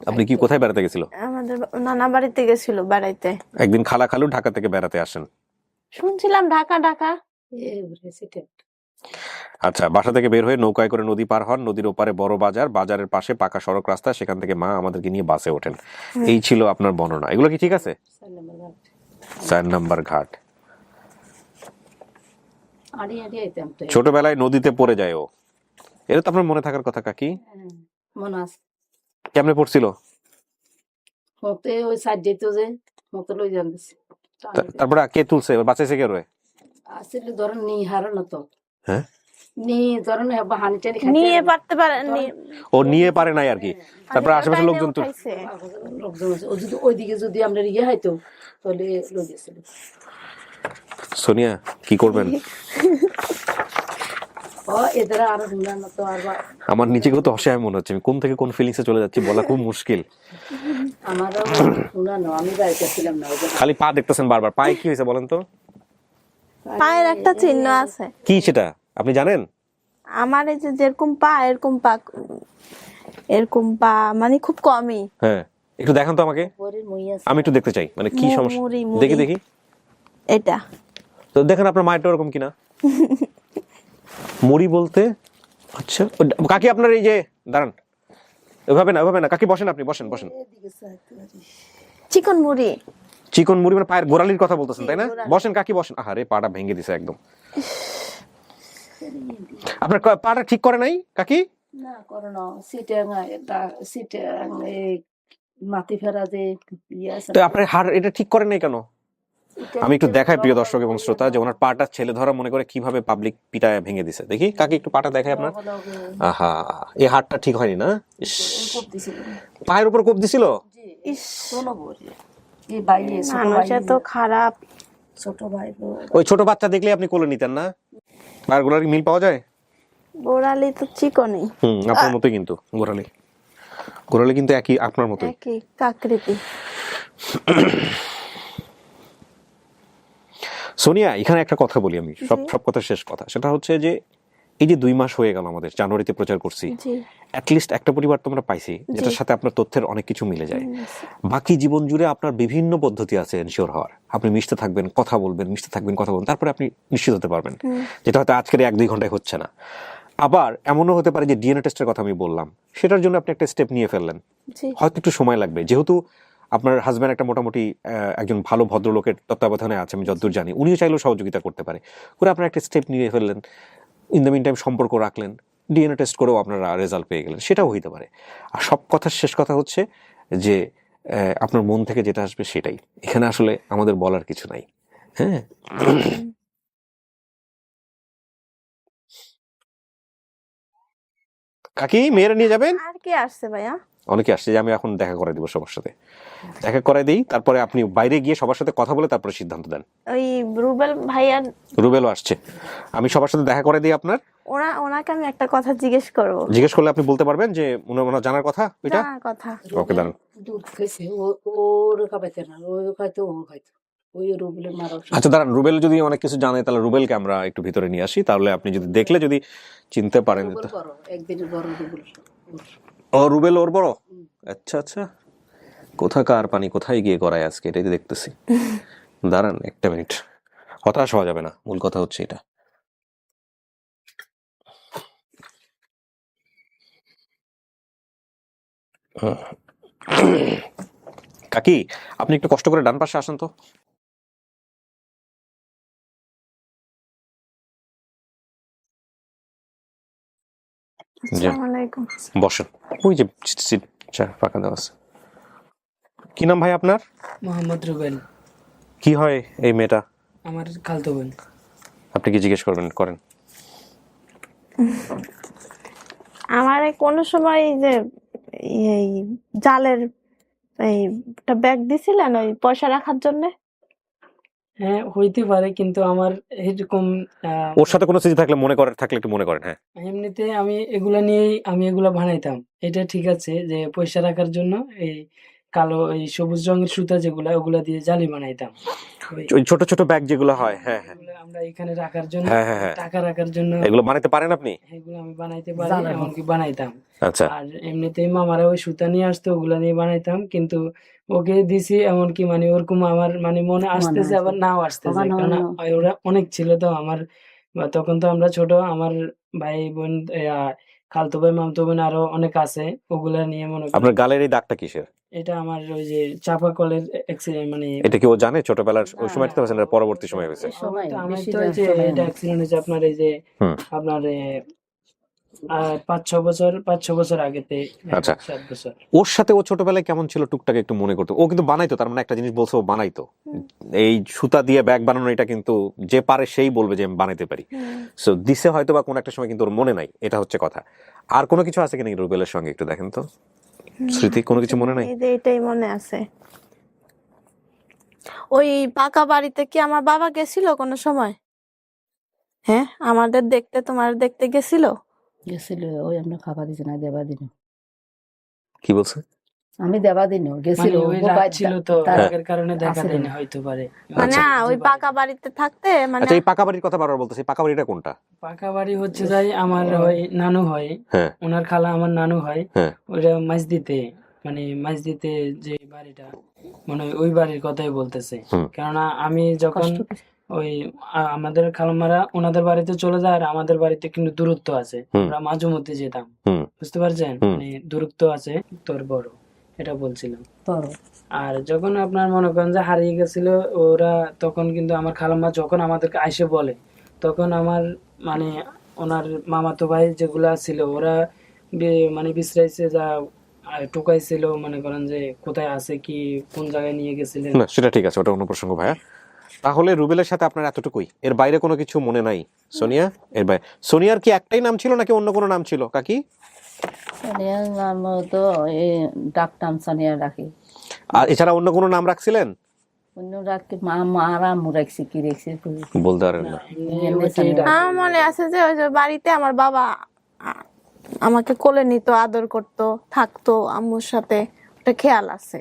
আপনি কি কোথায় বেড়াতে গেছিল? আমাদের নানা বাড়িতে গেছিল বেড়াইতে। একদিন খালা খালু ঢাকা থেকে বেড়াতে আসেন, শুনছিলাম ঢাকা ঢাকা। সিটাং। আচ্ছা, বাসা থেকে বের হয়ে নৌকায় করে নদী পার হন, নদীর ওপারে বড় বাজার, বাজারের পাশে পাকা সড়ক রাস্তা, সেখান থেকে মা আমাদেরকে নিয়ে বাসে ওঠেন। এই ছিল আপনার বর্ণনা। এগুলো কি ঠিক আছে? 4 নাম্বার ঘাট। আড়ি আড়ি আইতাম তো। ছোটবেলায় নদীতে পড়ে যায় ও, এটা তো আপনার মনে থাকার কথা কাকি। মনে আছে। কেমনে পড়ছিল? হতে ওই সাইড যেত যে মতো লই জানতেছি। তারপরে কে তুলছে, বাঁচাইছে কে রয়ে? আসলে ধরেন নি হারানো তো। হ্যাঁ, নি ধরেন হানি টানি নিয়ে পারতে পারেনি। ও নিয়ে পারে নাই আর কি। তারপরে আশেপাশে লোকজন তো খাইছে। লোকজন আছে। ও যদি ওইদিকে যদি আমরা ইয়ে হইতো তাহলে লই গেছিল। সোনিয়া কি করবেন? ও এদের আর হুনানো তো আর আমার নিজেকেও তো অসহায় মনে হচ্ছে, আমি কোন থেকে কোন ফিলিংসে চলে যাচ্ছি বলা খুব মুশকিল। আমারও হুনানো, আমি বাড়িতে ছিলাম না। ওই যে খালি পা দেখতেছেন বারবার, পায়ে কি হয়েছে বলেন তো? পায়ের একটা চিহ্ন আছে। কি সেটা আপনি জানেন? আমার এই যে যেরকম পা এরকম পা মানে খুব কমই। হ্যাঁ, একটু দেখান তো আমাকে, পরের মই আছে। আমি একটু দেখতে চাই, মানে কি সমস্যা। মুড়ি। দেখি দেখি, এটা তো দেখেন আপনার মায়েরটা ওরকম কিনা। মুড়ি বলতে? আচ্ছা, কাকি আপনার এই যে দাঁড়ান, ওইভাবে না, ওইভাবে না কাকি, বসেন, আপনি বসেন বসেন। চিকন মুড়ি। চিকন মুড়ি মানে পায়ের গোড়ালির কথা বলতেছেন তাই না? বসেন কাকি, বসেন। আরে পাটা ভেঙে দিছে একদম। আপনার পাটা ঠিক করে নাই কাকি? না করোনা সিটাং এটা সিটাং এই মাটি ফেরা যে ইয়ে আছে। তো আপনার হাড় এটা ঠিক করে নাই কেন? আমি একটু দেখাই প্রিয় দর্শক এবং শ্রোতা যে ওনার পাটা ছেলে ধরা মনে করে কিভাবে পাবলিক পিটায় ভেঙে দিছে। দেখি কাকি একটু পাটা দেখাই আপনার। আহা, এই হাড়টা ঠিক হয়নি না? ইস, পায়ের উপর কোপ দিছিল। ইস, এই ভাই ছোট ভাই মানুষ এত খারাপ। ছোট ভাই ওই ছোট বাচ্চা দেখলে আপনি কোলে নিতেন না? পায়ের গোড়ালি মিল পাওয়া যায়? গোড়ালি তো চিকনই। আপনার মতোই কিন্তু গোড়ালি, গোড়ালি কিন্তু একই আপনার মতোই। একই আকৃতি। সোনিয়া, এখানে একটা কথা বলি আমি, সব কথা শেষ কথা, সেটা হচ্ছে যে এই যে 2 মাস হয়ে গেল আমাদের, জানুয়ারিতে প্রচার করছি, জি। অ্যাটলিস্ট একটা পরিবার তোমরা পাইছি যেটার সাথে আপনার তথ্যের অনেক কিছু মিলে যায়। বাকি জীবন জুড়ে আপনার বিভিন্ন পদ্ধতি আছে এনশিওর হওয়ার। আপনি মিশতে থাকবেন, কথা বলবেন, মিশতে থাকবেন, কথা বলবেন, তারপরে আপনি নিশ্চিত হতে পারবেন, যেটা হয়তো আজকের 1-2 ঘন্টায় হচ্ছে না। আবার এমনও হতে পারে যে ডিএনএ টেস্টের কথা আমি বললাম, সেটার জন্য আপনি একটা স্টেপ নিয়ে ফেললেন, হয়তো একটু সময় লাগবে। যেহেতু আপনার হাজব্যান্ড একটা মোটামুটি একজন ভালো ভদ্রলোকের তত্ত্বাবধানে আছে, আমি যতদূর জানি, উনিও চাইলেও সহযোগিতা করতে পারে, করে আপনার একটা স্টেপ নিয়ে ফেললেন, ইন দ্য মিন টাইম সম্পর্ক রাখলেন, ডিএনএ টেস্ট করেও আপনারা রেজাল্ট পেয়ে গেলেন, সেটাও হইতে পারে। আর সব কথার শেষ কথা হচ্ছে যে আপনার মন থেকে যেটা আসবে সেটাই। এখানে আসলে আমাদের বলার কিছু নাই। হ্যাঁ, কাকি মেয়েরা নিয়ে যাবেন? আর কি আসছে ভাইয়া? অনেকে আসছে যে আমি এখন দেখা করে দিব সবার সাথে, দেখা করে দিই, তারপরে আপনি বাইরে গিয়ে সবার সাথে কথা বলে তারপরে সিদ্ধান্ত দেন। ওই রুবেল ভাইয়া, রুবেলও আসছে, আমি সবার সাথে দেখা করে দিই আপনার। ওনাকে আমি একটা কথা জিজ্ঞেস করবো। জিজ্ঞেস করলে আপনি বলতে পারবেন যে ওনার জানার কথা ওইটা। জানার কথা। ওকে, দাঁড়ান। দুধ খাইছে, ওর খাবাইতে না, ও খাইতো, ও খাইতো, ওই রুবেলের মারা। আচ্ছা দাঁড়ান, রুবেল যদি অনেক কিছু জানে তাহলে রুবেলকে আমরা একটু ভিতরে নিয়ে আসি, তাহলে আপনি যদি দেখলে যদি চিনতে পারেন। রুবেল বড়, একদিনের বড় রুবেল। ও রুবেল ওর বড়? আচ্ছা আচ্ছা, কোথাকার পানি কোথায় গিয়ে করায় আজকে, এটাই তো দেখতেছি। দাঁড়ান একটা মিনিট, হতাশ হওয়া যাবে না, মূল কথা হচ্ছে এটা। কাকি, আপনি একটু কষ্ট করে ডান পাশে আসেন তো। আসসালামু আলাইকুম। বসেন, ওই যে সিট ফাঁকা দেওয়া আছে। কি নাম ভাই আপনার? মোহাম্মদ রুবেল। কি হয় এই মেয়েটা? আমার খালতো বোন। আপনি কি জিজ্ঞেস করবেন? করেন। আমার কোনো সময় যে এই জালের এই একটা ব্যাগ দিছিলেন ওই পয়সা রাখার জন্য। হ্যাঁ, হইতে পারে, কিন্তু আমার এরকম ওর সাথে কোনো স্মৃতি থাকলে মনে করেন, থাকলে একটু মনে করেন। হ্যাঁ, এমনিতে আমি এগুলা নিয়েই এগুলা বানাইতাম। এটা ঠিক আছে যে পয়সা রাখার জন্য এই কালো এই সবুজ রঙের সুতা যেগুলা, ওগুলা দিয়ে জালি বানাইতাম। ওই ছোট ছোট ব্যাগ যেগুলো হয়, হ্যাঁ হ্যাঁ, এগুলা আমরা এখানে রাখার জন্য, হ্যাঁ হ্যাঁ হ্যাঁ, টাকা রাখার জন্য এগুলো বানাতে পারেন আপনি? এগুলো আমি বানাইতে পারি, এমনকি বানাইতাম। আচ্ছা, আর এমনিতেই মামারা ওই সুতা নিয়ে আসতো, ওগুলা নিয়ে বানাইতাম। কিন্তু ওকে দিছি এমনকি ওরকম আমার মনে আসতেছে, আবার নাও আসতেছে, কারণ ওরা অনেক ছিল তো আমার, বা তখন তো আমরা ছোট, আমার ভাই বোন, খালতো ভাই মামতো বোন আরো অনেক আছে, ওগুলা নিয়ে মনে করি। আপনার গালের এই দাগটা কিসের? এটা আমার ওই যে চাপা কলের এটা কি ও জানে ছোটবেলার ওই সময় থেকে না পরবর্তী সময় হয়েছে? আমার তো ওই যে এটা অ্যাক্সিডেন্ট হয়েছে আপনার এই যে আপনার 5-6 বছর আগেতে। আচ্ছা, 7 বছর। ওর সাথে ও ছোটবেলায় কেমন ছিল টুকটাক একটু মনে করতো? ও কিন্তু বানাইতো, তার মানে একটা জিনিস বলছে, ও বানাইতো। এই সুতা দিয়ে ব্যাগ বানানো, এটা কিন্তু যে পারে সেই বলবে যে আমি বানাইতে পারি। সো দিছে হয়তো বা কোনো একটা সময়, কিন্তু ওর মনে নাই, এটা হচ্ছে কথা। আর কোনো কিছু আছে কিনা রুবেলের সঙ্গে একটু দেখেন তো, স্মৃতি কোনো কিছু মনে নাই? এই যে এটাই মনে আছে। ওই পাকা বাড়িতে কি আমার বাবা গেছিল কোনো সময়? হ্যাঁ, আমাদের দেখতে, তোমার দেখতে গেছিল। গেছিল, ওই আমরা খাবার দিছি না, দেবা দিন। কি বলছে? আমি দেবা দিন গেছিল, ওই রাত ছিল তো, রাগের কারণে দেখা দেয় না হইতে পারে। মানে ওই পাকা বাড়িতে থাকতে মানে। আচ্ছা, এই পাকা বাড়ির কথা বারবার বলতেছে, পাকা বাড়িটা কোনটা? পাকা বাড়ি হচ্ছে যাই আমার ওই নানু হয়, হ্যাঁ, ওনার খালা আমার নানু হয়। হ্যাঁ, ওইটা মাঝদিতে, মাঝদিতে যে বাড়িটা, ওই বাড়ির কথাই বলতেছে। কেননা আমি যখন ওই আমাদের খালাম্মারা ওনাদের বাড়িতে চলে যায়, আর আমাদের বাড়িতে কিন্তু দূরত্ব আছে, আমরা মাঝে মধ্যে যেতাম, বুঝতে পারছেন? দূরত্ব আছে, তোর বড়, এটা বলছিলাম। আর যখন আপনার মনে করেন যে হারিয়ে গেছিল ওরা, তখন কিন্তু আমার খালাম্মা যখন আমাদেরকে আইসে বলে, তখন আমার ওনার মামাতো ভাই যেগুলা ছিল, ওরা বিশ্রাইছে যা টুকাইছিল, মনে করেন যে কোথায় আছে, কি কোন জায়গায় নিয়ে গেছিলেন। না সেটা ঠিক আছে, ওটা অন্য প্রসঙ্গ ভাইয়া। তাহলে রুবেলের সাথে আপনার এতটুকুই, এর বাইরে কোনো কিছু মনে নাই? সোনিয়া, এর বাইরে সোনিয়ার কি একটাই নাম ছিল নাকি অন্য কোনো নাম ছিল কাকি? সোনিয়ার নাম তো এই ডাকতাম, সোনিয়া ডাকি। আর এছাড়া অন্য কোনো নাম রাখছিলেন? অন্য ডাকি মারা রাখছি, কি রেখছি বলতে পারেন না? আমার মনে আছে যে ওই যে বাড়িতে আমার বাবা আমাকে কোলে নিত, আদর করতো, থাকতো আম্মুর সাথে, ওটা খেয়াল আছে।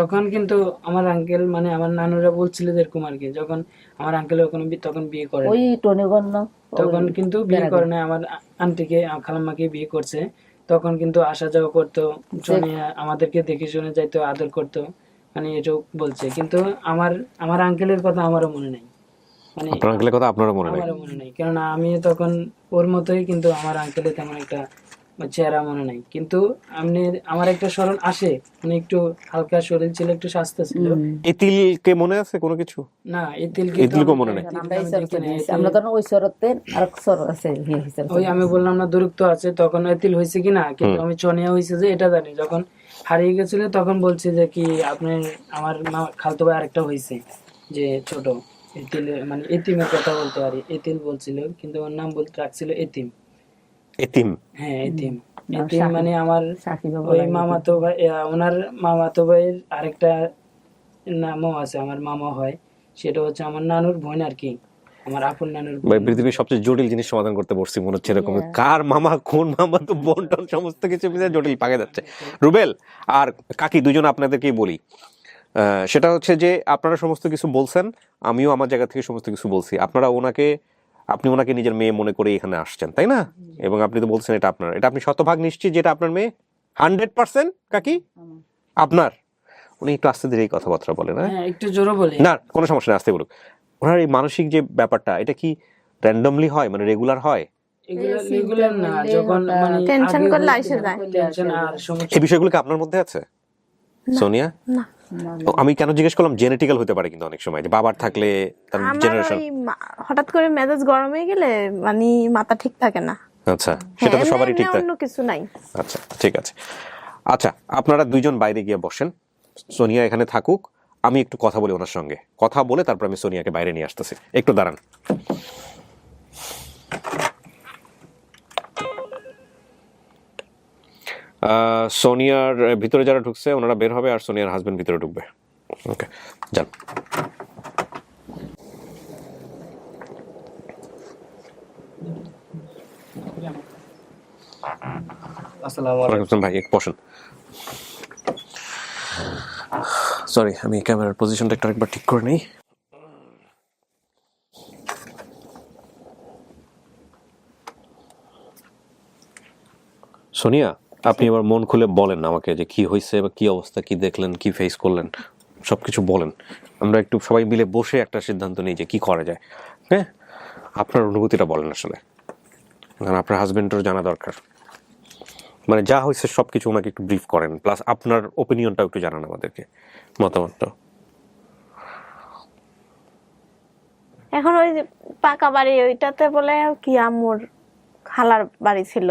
তখন কিন্তু আমার আঙ্কেল আমার নানুরা বলছিল এরকম আর কি, যখন আমার আঙ্কেল তখন বিয়ে করে, ওই টনিগণ তখন কিন্তু বিয়ে করে না, আমার আন্টিকে খালাম্মাকে বিয়ে করছে। তখন কিন্তু আসা যাওয়া করতো, আমাদেরকে দেখে শুনে যাইতো, আদর করতো, এটাও বলছে। কিন্তু আমার আঙ্কেলের কথা আমারও মনে নাই, আপনার আঙ্কেলের কথা আপনারও মনে নাই? আমারও মনে নাই, কেননা আমি তখন ওর মতোই, কিন্তু আমার আঙ্কেলের তেমন একটা চেহারা মনে নাই। কিন্তু আমার একটা স্মরণ আসে, একটু হালকা শরীর ছিল, একটু স্বাস্থ্য ছিল। এতিলকে মনে আছে কোনো কিছু? না, এতিলকে মনে নাই। আমরা তখন ওই শরতে আরেক শর আছে, ওই আমি বললাম না দূরত্ব আছে, তখন এতিল হয়েছে কিনা, কিন্তু আমি চনিয়া হয়েছে যে এটা জানি। যখন হারিয়ে গেছিল তখন বলছি যে কি আপনার আমার খালতো ভাই আরেকটা হয়েছে যে ছোট এতিল, এতিমের কথা বলতে পারি, এতিল বলছিল, কিন্তু ওর নাম বলতে রাখছিল এতিম। এতিম? হ্যাঁ, এতিম। এতে মানে আমার ওই মামাতো ভাই ওনার মামাতো ভাইয়ের আরেকটা নামও আছে, আমার মামা হয়, সেটা হচ্ছে আমার নানুর বোন আর কি, আমার আপন নানুর ভাই বোন। পৃথিবীর সবচেয়ে জটিল জিনিস সমাধান করতে বসছি মনে হচ্ছে এরকম, কার মামা কোন মামা, তো বোন টোন সমস্ত কিছু মিলে জটিল পাকে যাচ্ছে। রুবেল আর কাকি দুজন আপনাদেরকেই বলি, সেটা হচ্ছে যে আপনারা সমস্ত কিছু বলছেন, আমিও আমার জায়গা থেকে সমস্ত কিছু বলছি। আপনি ওনাকে নিজের মেয়ে মনে করে এখানে আসছেন, তাই না? এবং আপনি তো বলছেন এটা আপনার, এটা আপনি শতভাগ নিশ্চিত যেটা আপনার মেয়ে? 100% কাকি আপনার? উনি একটু আস্তে ধীরে এই কথাবার্তা বলেন, হ্যাঁ? হ্যাঁ একটু জোরে বলি। না কোনো সমস্যা নেই, আস্তে বলুক। ওনার এই মানসিক যে ব্যাপারটা, এটা কি র্যান্ডমলি হয়, মানে রেগুলার হয়? এগুলো রেগুলার না, যখন মানে টেনশন আগে করলে হইতো, আইসে যায়। টেনশন আর সমস্যা। এই বিষয়গুলো কি আপনার মধ্যে আছে সোনিয়া? না ও, আমি কেন জিজ্ঞেস করলাম, জেনেটিক্যাল হতে পারে কিন্তু অনেক সময়, যে বাবার থাকলে তার আমার জেনারেশন। ওই হঠাৎ করে মেজাজ গরম হয়ে গেলে মানে মাথা ঠিক থাকে না। আচ্ছা, সেটা তো এমনি সবারই এমনি ঠিক থাকে। অন্য কিছু নাই। আচ্ছা ঠিক আছে। আচ্ছা আপনারা দুইজন বাইরে গিয়ে বসেন, সোনিয়া এখানে থাকুক, আমি একটু কথা বলি ওনার সঙ্গে, কথা বলে তারপর আমি সোনিয়াকে বাইরে নিয়ে আসতেছি, একটু দাঁড়ান। সোনিয়ার ভিতরে যারা ঢুকছে ওনারা বের হবে, আর সোনিয়ার হাজবেন্ড ভিতরে ঢুকবে। ওকে যান। ওয়ালাইকুম আসসালাম ভাই, এক বসেন। সরি, আমি ক্যামেরার পজিশনটা একটু আরেকবার ঠিক করে নিই। সোনিয়া, আপনি এবার মন খুলে বলেন আমাকে যে কি হয়েছে বা কি অবস্থা, কি দেখলেন, কি ফেস করলেন, সবকিছু বলেন। আমরা একটু সবাই মিলে বসে একটা সিদ্ধান্ত নিই যে কি করা যায়। হ্যাঁ, আপনার অনুভূতিটা বলেন আসলে, কারণ আপনার হাজবেন্ডেরও জানা দরকার। মানে যা হয়েছে সবকিছু ওনাকে একটু ব্রিফ করেন, প্লাস আপনার ওপিনিয়নটাও একটু জানান আমাদেরকে, মতামতটা। এখন ওই যে পাকা বাড়ি ওইটাতে বলে কি আম্মুর খালার বাড়ি ছিল,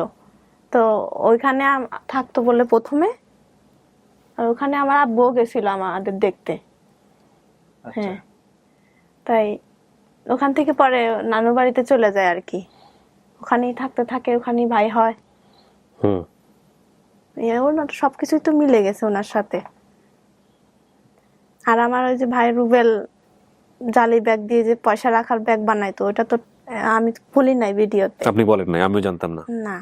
তো ওইখানে থাকতো বলে প্রথমে, আর ওখানে আমার আব্বুও গেছিল আমাদের দেখতে। হ্যাঁ, তাই ওখান থেকে পরে নানুর বাড়িতে চলে যায় আর কি, ওখানেই থাকতে থাকে, ওখানেই ভাই হয়। ওনার সবকিছুই তো মিলে গেছে ওনার সাথে। আর আমার ওই যে ভাই রুবেল জালি ব্যাগ দিয়ে যে পয়সা রাখার ব্যাগ বানাইতো, ওটা তো আমি খুলি নাই ভিডিওতে। আপনি বলেন নাই, আমিও জানতাম না। না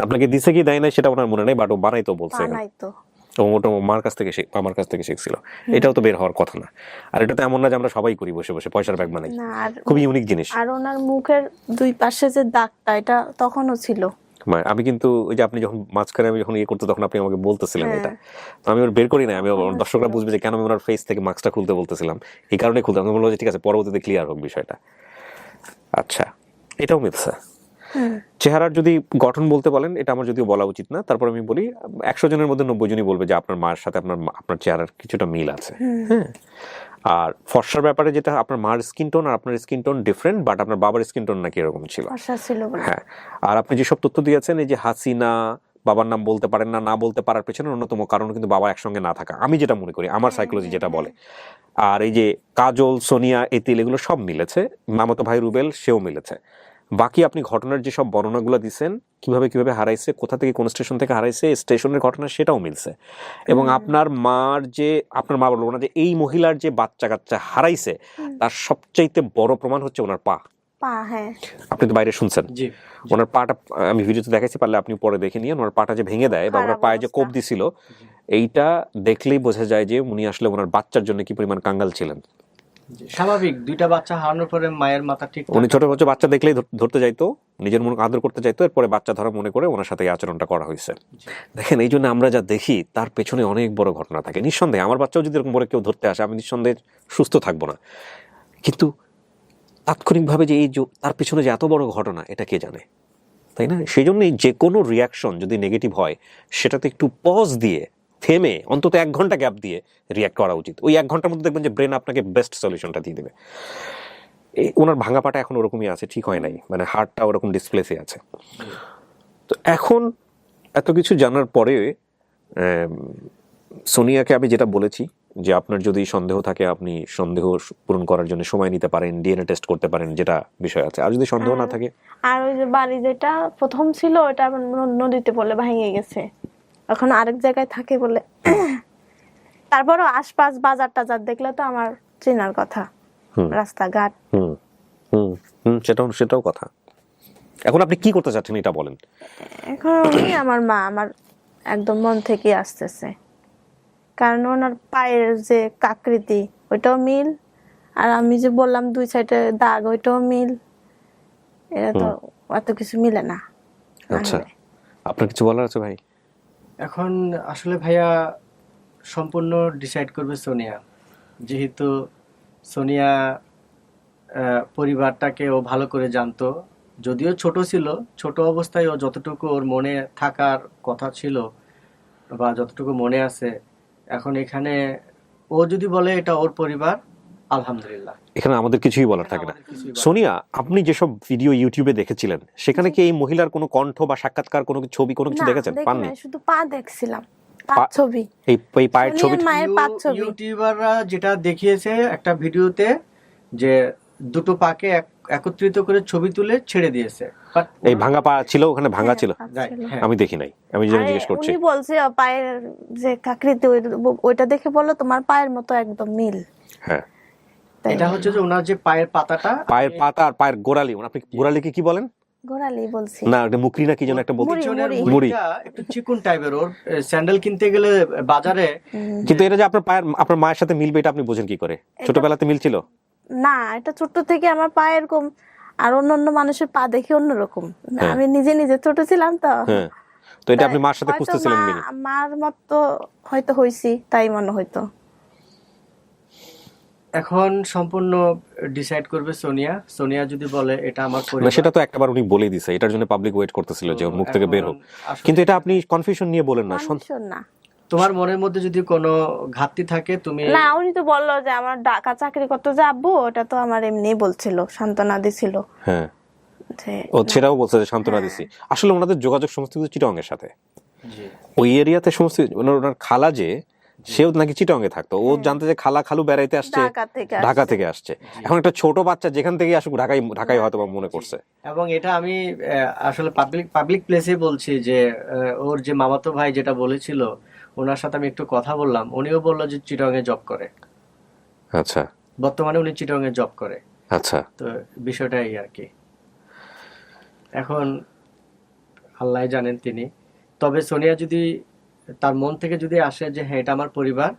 আপনাকে দিছে কি দেয় নাই সেটা ওনার মনে নেই, বাট ও বানাইতো বলছে। বানাইতো, ওটা মার কাছ থেকে আমার কাছ থেকে শিখছিল। এটাও তো বের হওয়ার কথা না। আর এটা তো এমন না যে আমরা সবাই করি বসে বসে পয়সার ব্যাগ বানাই, না। আর খুবই ইউনিক জিনিস। আর ওনার মুখের দুই পাশে যে দাগটা, এটা তখনও ছিল। আমি কিন্তু ওই যে আপনি যখন মাঝখানে আমি যখন ইয়ে করতে, তখন আপনি আমাকে বলতেছিলেন এটা, তো আমি ওর বের করি না। আমি দর্শকরা বুঝবে যে কেন আমি ওনার ফেস থেকে মাস্কটা খুলতে বলতেছিলাম, এই কারণে খুলতে। আমি বললাম যে ঠিক আছে, পরবর্তীতে ক্লিয়ার হোক বিষয়টা। আচ্ছা, এটাও মিলছে। চেহারার যদি গঠন বলতে বলেন, এটা আমার যদিও বলা উচিত না, তারপর আমি বলি 100 জনের মধ্যে 90 জনই বলবে যে আপনার মায়ের সাথে আপনার চেহারার কিছুটা মিল আছে। হ্যাঁ, আর ফর্সার ব্যাপারে যেটা, আপনার মার স্কিন টোন আর আপনার স্কিন টোন ডিফারেন্ট, বাট আপনার বাবার স্কিন টোন নাকি এরকম ছিল। ফর্সা ছিল বলে। হ্যাঁ, আর আপনি যেসব তথ্য দিয়েছেন, এই যে হাসিনা বাবার নাম বলতে পারেন না, না বলতে পারার পেছনে অন্যতম কারণ কিন্তু বাবা একসঙ্গে না থাকা, আমি যেটা মনে করি, আমার সাইকোলজি যেটা বলে। আর এই যে কাজল, সোনিয়া, এতিল, এগুলো সব মিলেছে। মামাতো ভাই রুবেল, সেও মিলেছে। বাকি আপনি ঘটনার যেসব বর্ণনাগুলো দিচ্ছেন, কিভাবে কিভাবে হারাইছে, কোথা থেকে কোন স্টেশন থেকে হারাইছে, স্টেশনের ঘটনা, সেটাও মিলছে। এবং আপনার মা বলবো না, যে এই মহিলার যে বাচ্চা কাচ্চা হারাইছে, তার সবচাইতে বড় প্রমাণ হচ্ছে ওনার পা। হ্যাঁ, আপনি তো বাইরে শুনছেন, ওনার পাটা আমি ভিডিওতে দেখাইছি, পারলে আপনি পরে দেখে নিয়ে। ওনার পাটা যে ভেঙে দেয় বা ওনার পায়ে যে কোপ দিছিল, এইটা দেখলেই বোঝা যায় যে উনি আসলে ওনার বাচ্চার জন্য কি পরিমাণ কাঙ্গাল ছিলেন। স্বাভাবিক, দুইটা বাচ্চা হারানোর পরে মায়ের মাথা ঠিক। উনি ছোট বাচ্চা দেখলেই ধরতে যাইতো, নিজের মনে আদর করতে চাইতো, এরপরে বাচ্চা ধরা মনে করে ওনার সাথে এই আচরণটা করা হয়েছে। দেখেন, এই জন্য আমরা যা দেখি তার পেছনে অনেক বড় ঘটনা থাকে। নিঃসন্দেহে আমার বাচ্চাও যদি এরকম বড় কেউ ধরতে আসে, আমি নিঃসন্দেহে সুস্থ থাকবো না, কিন্তু তাৎক্ষণিকভাবে যে তার পিছনে যে এত বড় ঘটনা, এটা কে জানে, তাই না? সেই জন্যই যে কোনো রিয়াকশন যদি নেগেটিভ হয়, সেটাতে একটু পজ দিয়ে, থেমে, অন্তত 1 ঘন্টা গ্যাপ দিয়ে রিয়াক্ট করা উচিত। ওই 1 ঘন্টার মধ্যে দেখবেন যে ব্রেন আপনাকে বেস্ট সলিউশনটা দিয়ে দেবে। ওনার ভাঙা পাটা এখন ওরকমই আছে, ঠিক হয় নাই, মানে হার্টটা ওরকম ডিসপ্লেসে আছে। তো এখন এত কিছু জানার পরে সোনিয়াকে আমি যেটা বলেছি যে আপনার যদি সন্দেহ থাকে আপনি সন্দেহ পূরণ করার জন্য সময় নিতে পারেন, ডিএনএ টেস্ট করতে পারেন, যেটা বিষয় আছে। আর যদি সন্দেহ না থাকে, আর ওই যে বাড়ি যেটা প্রথম ছিল ওটা আবার নদীতে পড়লে ভেঙে গেছে, এখন আরেক জায়গায় থাকে বলে। তারপরও আশপাশ বাজার টাজার দেখলে তো আমার চেনার কথা, রাস্তাঘাট। হুম হুম হুম সেটাও কথা। এখন আপনি কি করতে চাচ্ছেন এটা বলেন। এখন উনি আমার মা আমার একদম মন থেকে আসতেছে, কারণ ওনার পায়ের যে আকৃতি ওইটাও মিল, আর আমি যে বললাম 2 সাইডে দাগ ওইটাও মিল, এটা তো এত কিছু মিলে না। আচ্ছা, আপনার কিছু বলার আছে ভাই? এখন আসলে ভাইয়া সম্পূর্ণ ডিসাইড করবে সোনিয়া, যেহেতু সোনিয়া পরিবারটাকে ও ভালো করে জানতো, যদিও ছোট ছিল, ছোট অবস্থায় ও যতটুকু ওর মনে থাকার কথা ছিল বা যতটুকু মনে আছে, এখন এখানে ও যদি বলে এটা ওর পরিবার, আলহামদুলিল্লাহ, এখানে আমাদের কিছুই বলার থাকে না। সোনিয়া, আপনি যেসব ভিডিও ইউটিউবে দেখেছিলেন সেখানে কি এই মহিলার কোনো কণ্ঠ বা সাক্ষাৎকার, কোনো ছবি, কোনো কিছু না, দেখেছেন? দেখি পাননি? নাই, শুধু পা দেখছিলাম, পা ছবি, এই পায়ের ছবি। সোনিয়ার মায়ের পা ছবি। ইউটিউবাররা যেটা দেখিয়েছে একটা ভিডিওতে, যে দুটো পাকে একত্রিত করে ছবি তুলে ছেড়ে দিয়েছে, But এই ভাঙা পা ছিল, ওখানে ভাঙা ছিল। পা Right, ছিল। হ্যাঁ। আমি দেখি নাই, আমি যেন আরে, জিজ্ঞেস করছি। উনি বলছে পায়ের যে আকৃতি ওইটা দেখে বললো তোমার পায়ের মতো একদম মিল। হ্যাঁ, তাই এটা হচ্ছে যে ওনার যে পায়ের পাতাটা, পায়ের পাতা আর পায়ের গোড়ালি, আপনি গোড়ালিকে কি বলেন? গোড়ালি বলছি। না, এটা মুকরি না কি যেন একটা বলতে। মুড়ি, পিছনের মুড়ি। মুড়িটা একটু চিকন টাইপের, ওর স্যান্ডেল কিনতে গেলে বাজারে, কিন্তু এটা যে আপনার মায়ের সাথে মিলবে এটা আপনি বুঝেন কি করে? ছোটবেলাতে মিল ছিল? না, এটা ছোট থেকে আমার পা এরকম, আর অন্য মানুষের পা দেখে অন্যরকম। হ্যাঁ। আমি নিজে ছোট ছিলাম তো। হ্যাঁ, তো এটা আপনি মার সাথে হয়তো খুঁজতেছিলেন মিল। মার মতো হয়তো হইছি, তাই মনে হইতো। এখন সম্পূর্ণ ডিসাইড করবে সোনিয়া। সোনিয়া যদি বলে এটা আমার না, পরিবার, সেটা তো একবার উনি বলেই দিছে, এটার জন্য পাবলিক ওয়েট করতেছিল যে ওর মুখ থেকে বের হোক। আসলে কিন্তু এটা আপনি কনফিউশন নিয়ে বলেন না। Confusion না, তোমার মনের মধ্যে যদি কোনো ঘাটতি থাকে তুমি, না, উনি তো বললো যে আমার ঢাকা চাকরি করতে যাবো, ওটা তো আমার এমনি বলছিল, সান্ত্বনা দিছিল হ্যাঁ, যে ও সেটাও বলছে যে সান্ত্বনা দিছি। আসলে ওনাদের যোগাযোগ সমস্ত কিছু চিটং এর সাথে, জি, ওই এরিয়াতে সমস্ত ওনার খালা যে, সেও নাকি চিটংয়ে থাকতো। ও জানতে যে খালা খালু বেড়াইতে আসছে, ঢাকা থেকে আসছে। এখন একটা ছোট বাচ্চা যেখান থেকে আসুক ঢাকায় হয়তো বা মনে করছে। এবং এটা আমি আসলে পাবলিক প্লেসে বলছি যে ওর যে মামাতো ভাই যেটা বলেছিল, ওনার সাথে আমি একটু কথা বললাম, উনিও বললো যে চিটং এ জব করে, আচ্ছা বর্তমানে উনি চিটং এ জব করে। আচ্ছা, তো বিষয়টা এই আর কি, এখন আল্লাহ জানেন তিনি। তবে সোনিয়া যদি তার মন থেকে যদি আসে যে হ্যাঁ এটা আমার পরিবার,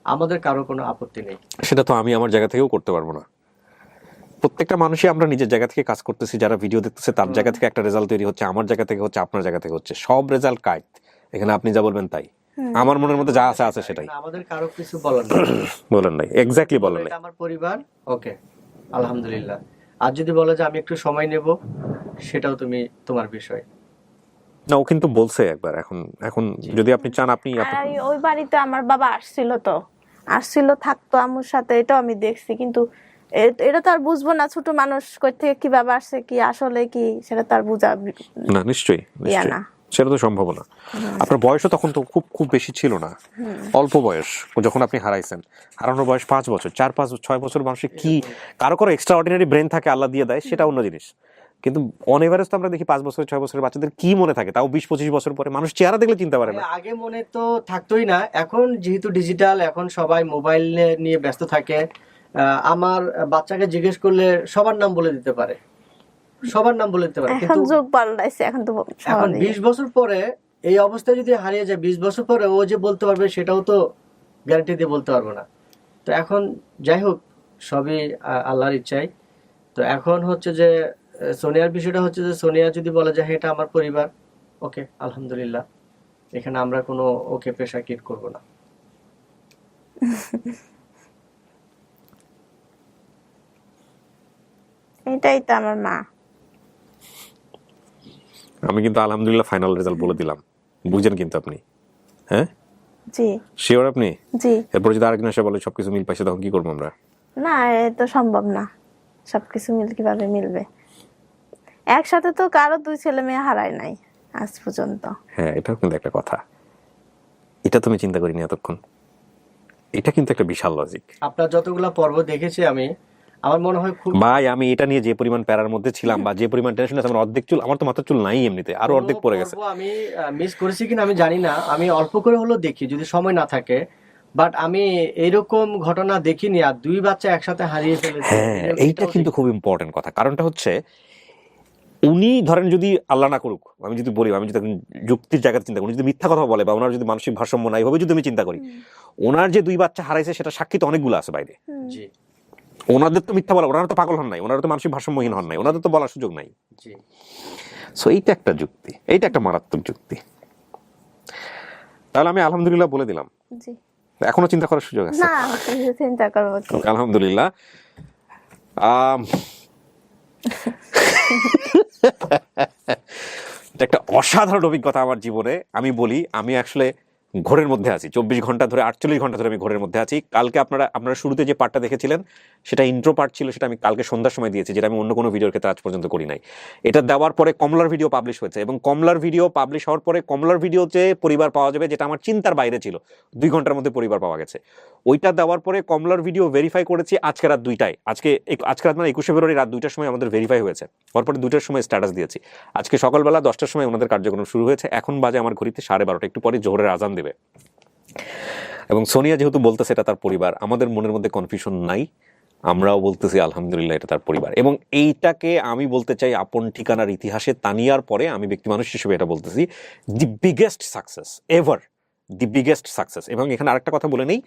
আমাদের কারো কোনো আপত্তি নেই। সেটা তো আমি আমার জায়গা থেকেও করতে পারবো না। প্রত্যেকটা মানুষই আমরা নিজের জায়গা থেকে কাজ করতেছি, যারা ভিডিও দেখতেছে তার জায়গা থেকে একটা রেজাল্ট তৈরি হচ্ছে, আমার জায়গা থেকে হচ্ছে, আপনার জায়গা থেকে হচ্ছে, সব রেজাল্ট কাট। এখানে আপনি যা বলবেন তাই, আমার মনের মধ্যে যা আছে সেটাই। আমাদের কারো কিছু বলার নেই। বলেন নাই, এক্স্যাক্টলি বলেন নাই। এটা আমার পরিবার, ওকে, আলহামদুলিল্লাহ। আর যদি বলে যে আমি একটু সময় নেব, সেটাও তুমি তোমার বিষয়। না, ও কিন্তু বলছে একবার। এখন যদি আপনি চান আপনি আর ওই বাড়িতে আমার বাবা আসছিল থাকতো আম্মুর সাথে, এটাও আমি দেখছি, কিন্তু এটা তো আর বুঝবো না, ছোট মানুষ কই থেকে কিভাবে আসছে, কি আসলে কি সেটা তার বুঝা না, নিশ্চয়ই না। সেটা তো সম্ভব না। আপনার বয়সও তখন তো খুব বেশি ছিল না, অল্প বয়স যখন আপনি হারাইছেন। হারানোর বয়স 5 বছর, 4-5-6 বছর মানুষের কি কারো এক্সট্রা অর্ডিনারি ব্রেন থাকে, আল্লাহ দিয়ে দেয়, সেটা অন্য জিনিস। কিন্তু অন এভারেজ তো আমরা দেখি 5 বছর 6 বছরের বাচ্চাদের কি মনে থাকে, তাও 20-25 বছর পরে মানুষ চেহারা দেখলে চিনতে পারে না। আগে মনে তো থাকতোই না, এখন যেহেতু ডিজিটাল, এখন সবাই মোবাইল নিয়ে ব্যস্ত থাকে। আমার বাচ্চাকে জিজ্ঞেস করলে সবার নাম বলে দিতে পারে, এখন কিন্তু যুগ পাল্টাইছে, এখন তো এখন 20 বছর পরে এই অবস্থায় যদি হারিয়ে যায়, 20 বছর পরে ও যে বলতে পারবে সেটাও তো গ্যারান্টি দিয়ে বলতে পারবো না। তো এখন যাই হোক, সবই আল্লাহর ইচ্ছাই। তো এখন হচ্ছে যে সোনিয়ার বিষয়টা হচ্ছে যে সোনিয়া যদি বলে যে হ্যাঁ এটা আমার পরিবার, ওকে, আলহামদুলিল্লাহ, এখানে আমরা কোনো ওকে প্রেশার ক্রিয়েট করবো না। এটাই তো আমার মা। আমি কিন্তু আলহামদুলিল্লাহ ফাইনাল রেজাল্ট বলে দিলাম, বুঝেন কিন্তু আপনি? হ্যাঁ, জি শিওর আপনি? জি। এরপর যদি আরেকজন এসে বলে সবকিছু মিল পাইছে, তখন কি করবো আমরা? না, এটা সম্ভব না, সবকিছু কিভাবে মিলবে? একসাথে তো কারো 2 ছেলে মেয়ে হারায় নাই আজ পর্যন্ত। হ্যাঁ, এটাও কিন্তু একটা কথা, এটা তুমি চিন্তা করিনি এতক্ষণ। এটা কিন্তু একটা বিশাল লজিক আপনার যতগুলা পর্ব দেখেছি আমি, আমার মনে হয় খুব ভাই। আমি এটা নিয়ে যে পরিমাণ প্যারার মধ্যে ছিলাম বা যে পরিমাণ টেনশন আছে, আমার অর্ধেক চুল, আমার তো মাথার চুল নাই এমনিতে, আরো অর্ধেক পড়ে গেছে। পর্ব আমি মিস করেছি কিনা আমি জানি না, আমি অল্প করে হলেও দেখি যদি সময় না থাকে, বাট আমি এইরকম ঘটনা দেখিনি আর 2 বাচ্চা একসাথে হারিয়ে ফেলেছে। হ্যাঁ, এইটা কিন্তু খুব ইম্পর্টেন্ট কথা। কারণটা হচ্ছে উনি ধরেন যদি আল্লাহ না করুক, আমি যদি বলি, আমি যদি যুক্তির জায়গায় চিন্তা করি, উনি যদি মিথ্যা কথা বলে বা ওনার যদি মানসিক ভারসাম্য নাই ভাবে যদি আমি চিন্তা করি, ওনার যে 2 বাচ্চা হারাইছে সেটা সাক্ষী তো অনেকগুলো আছে বাইরে। জি ওনাদের তো মিথ্যা বলা, ওনারা তো পাগল হন নাই, ওনারা তো মানসিক ভারসাম্যহীন হন নাই, ওনাদের তো বলার সুযোগ নাই। জি সো এইটা একটা যুক্তি, এইটা একটা মারাত্মক যুক্তি। তাহলে আমি আলহামদুলিল্লাহ বলে দিলাম, জি এখনো চিন্তা করার সুযোগ আছে। না কিছু চিন্তা করবো কি। আলহামদুলিল্লাহ। এটা একটা অসাধারণ অভিজ্ঞতা আমার জীবনে। আমি বলি, আমি আসলে ঘোরের মধ্যে আছি 24 ঘন্টা ধরে, 48 ঘন্টা ধরে আমি ঘোরের মধ্যে আছি। কালকে আপনারা শুরুতে যে পার্টটা দেখেছিলেন সেটা ইন্ট্রো পার্ট ছিল, সেটা আমি কালকে সন্ধ্যার সময় দিয়েছি, যেটা আমি অন্য কোনো ভিডিওর ক্ষেত্রে আজ পর্যন্ত করি নাই। এটা দেওয়ার পরে কমলার ভিডিও পাবলিশ হয়েছে, এবং কমলার ভিডিও পাবলিশ হওয়ার পরে কমলার ভিডিওতে পরিবার পাওয়া যাবে, যেটা আমার চিন্তার বাইরে ছিল। 2 ঘন্টার মধ্যে পরিবার পাওয়া গেছে। ওইটা দেওয়ার পরে কমলার ভিডিও ভেরিফাই করেছি আজকে রাত 2টায়। আজকে রাত মানে 21শে ফেব্রুয়ারি রাত 2টার সময় আমাদের ভেরিফাই হয়েছে। তারপরে 2টার সময় স্ট্যাটাস দিয়েছি। আজকে সকালবেলা 10টার সময় ওনাদের কার্যক্রম শুরু হয়েছে। এখন বাজে আমার ঘড়িতে 12:30, একটু পরে জোহরের আজান দেবে। এবং সোনিয়া যেহেতু বলতেছে এটা তার পরিবার, আমাদের মনের মধ্যে কনফিউশন নাই, আমরাও বলতেছি আলহামদুলিল্লাহ এটা তার পরিবার। এবং এইটাকে আমি বলতে চাই আপন ঠিকানার ইতিহাসে তানিয়ার পরে আমি ব্যক্তি মানুষ হিসেবে এটা বলতেছি, দি বিগেস্ট সাকসেস এভার, দি বিগেস্ট সাকসেস। এবং এখানে আরেকটা কথা বলে নেই,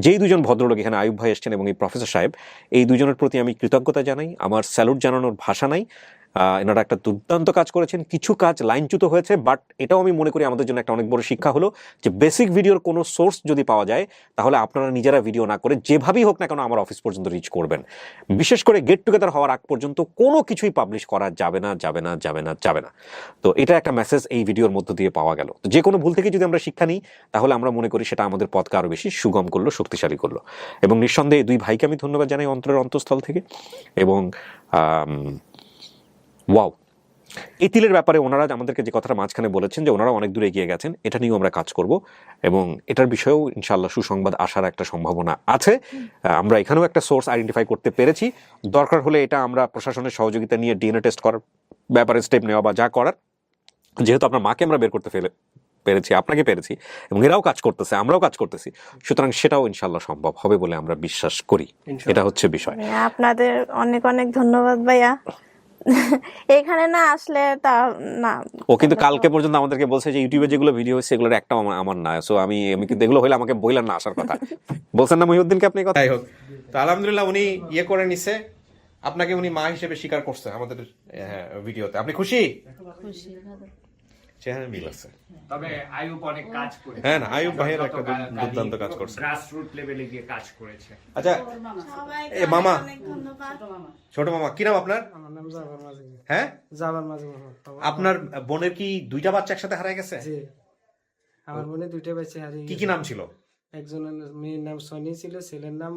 যেই 2জন ভদ্রলোক এখানে আয়ুব ভাই এসছেন এবং এই প্রফেসর সাহেব, এই 2জনের প্রতি আমি কৃতজ্ঞতা জানাই, আমার স্যালুট জানানোর ভাষা নাই। এনারা একটা দুর্দান্ত কাজ করেছেন। কিছু কাজ লাইনচ্যুত হয়েছে, বাট এটাও আমি মনে করি আমাদের জন্য একটা অনেক বড় শিক্ষা হলো যে বেসিক ভিডিওর কোনো সোর্স যদি পাওয়া যায় তাহলে আপনারা নিজেরা ভিডিও না করে যেভাবেই হোক না কেন আমার অফিস পর্যন্ত রিচ করবেন। বিশেষ করে গেট টুগেদার হওয়ার আগ পর্যন্ত কোনো কিছুই পাবলিশ করা যাবে না, যাবে না, যাবে না, যাবে না। তো এটা একটা মেসেজ এই ভিডিওর মধ্য দিয়ে পাওয়া গেল। তো যে কোনো ভুল থেকে যদি আমরা শিক্ষা নিই তাহলে আমরা মনে করি সেটা আমাদের পথকে আরও বেশি সুগম করলো, শক্তিশালী করলো। এবং নিঃসন্দেহে 2 ভাইকে আমি ধন্যবাদ জানাই অন্তরের অন্তঃস্থল থেকে। এবং ওয়াও, এতিলের ব্যাপারে ওনারা আমাদেরকে যে কথাটা মাঝখানে বলেছেন যে ওনারা অনেক দূরে এগিয়ে গেছেন, এটা নিয়েও আমরা কাজ করব এবং এটার বিষয়েও ইনশাআল্লাহ সুসংবাদ আসার একটা সম্ভাবনা আছে। আমরা এখানেও একটা সোর্স আইডেন্টিফাই করতে পেরেছি। দরকার হলে এটা আমরা প্রশাসনের সহযোগিতা নিয়ে ডিএনএ টেস্ট করার ব্যাপারে স্টেপ নেওয়া বা যা করার, যেহেতু আপনার মাকে আমরা বের করতে পেরেছি, আপনাকে পেরেছি, এবং এরাও কাজ করতেছে, আমরাও কাজ করতেছি, সুতরাং সেটাও ইনশাআল্লাহ সম্ভব হবে বলে আমরা বিশ্বাস করি। এটা হচ্ছে বিষয়। আপনাদের অনেক অনেক ধন্যবাদ ভাইয়া। এখানে না আসলে তা না, ও কিন্তু কালকে পর্যন্ত আমাদেরকে বলছে যে ইউটিউবে যেগুলো ভিডিও হচ্ছে এগুলোর একটাও আমার না। সো আমি কিন্তু এগুলো হইলে আমাকে বইলেন না আসার কথা। বলছেন না মহিউদ্দিনকে আপনি কথা? যাই হোক, তো আলহামদুলিল্লাহ উনি ইয়ে করে নিছে, আপনাকে উনি মা হিসেবে স্বীকার করছে আমাদের ভিডিওতে। আপনি খুশি? চেহারা মিল আছে। তবে আয়ুব অনেক কাজ করেছে। হ্যাঁ না, আয়ুব ভাইয়ের একটা দুর্দান্ত কাজ করছে, গ্রাসরুট লেভেলে গিয়ে কাজ করেছে। আচ্ছা এ মামা, অনেক ধন্যবাদ। ছোট মামা, কি নাম আপনার? আমার নাম জাবার মাঝি। হ্যাঁ, জাবার মাঝি মোহাম্মদ। আপনার বোনের কি 2টা বাচ্চা একসাথে হারায় গেছে? জি, আমার বোনে 2টা বাচ্চা হারিয়ে কি গেছে। কি নাম ছিল? একজনের মেয়ের নাম সনি ছিল, ছেলের নাম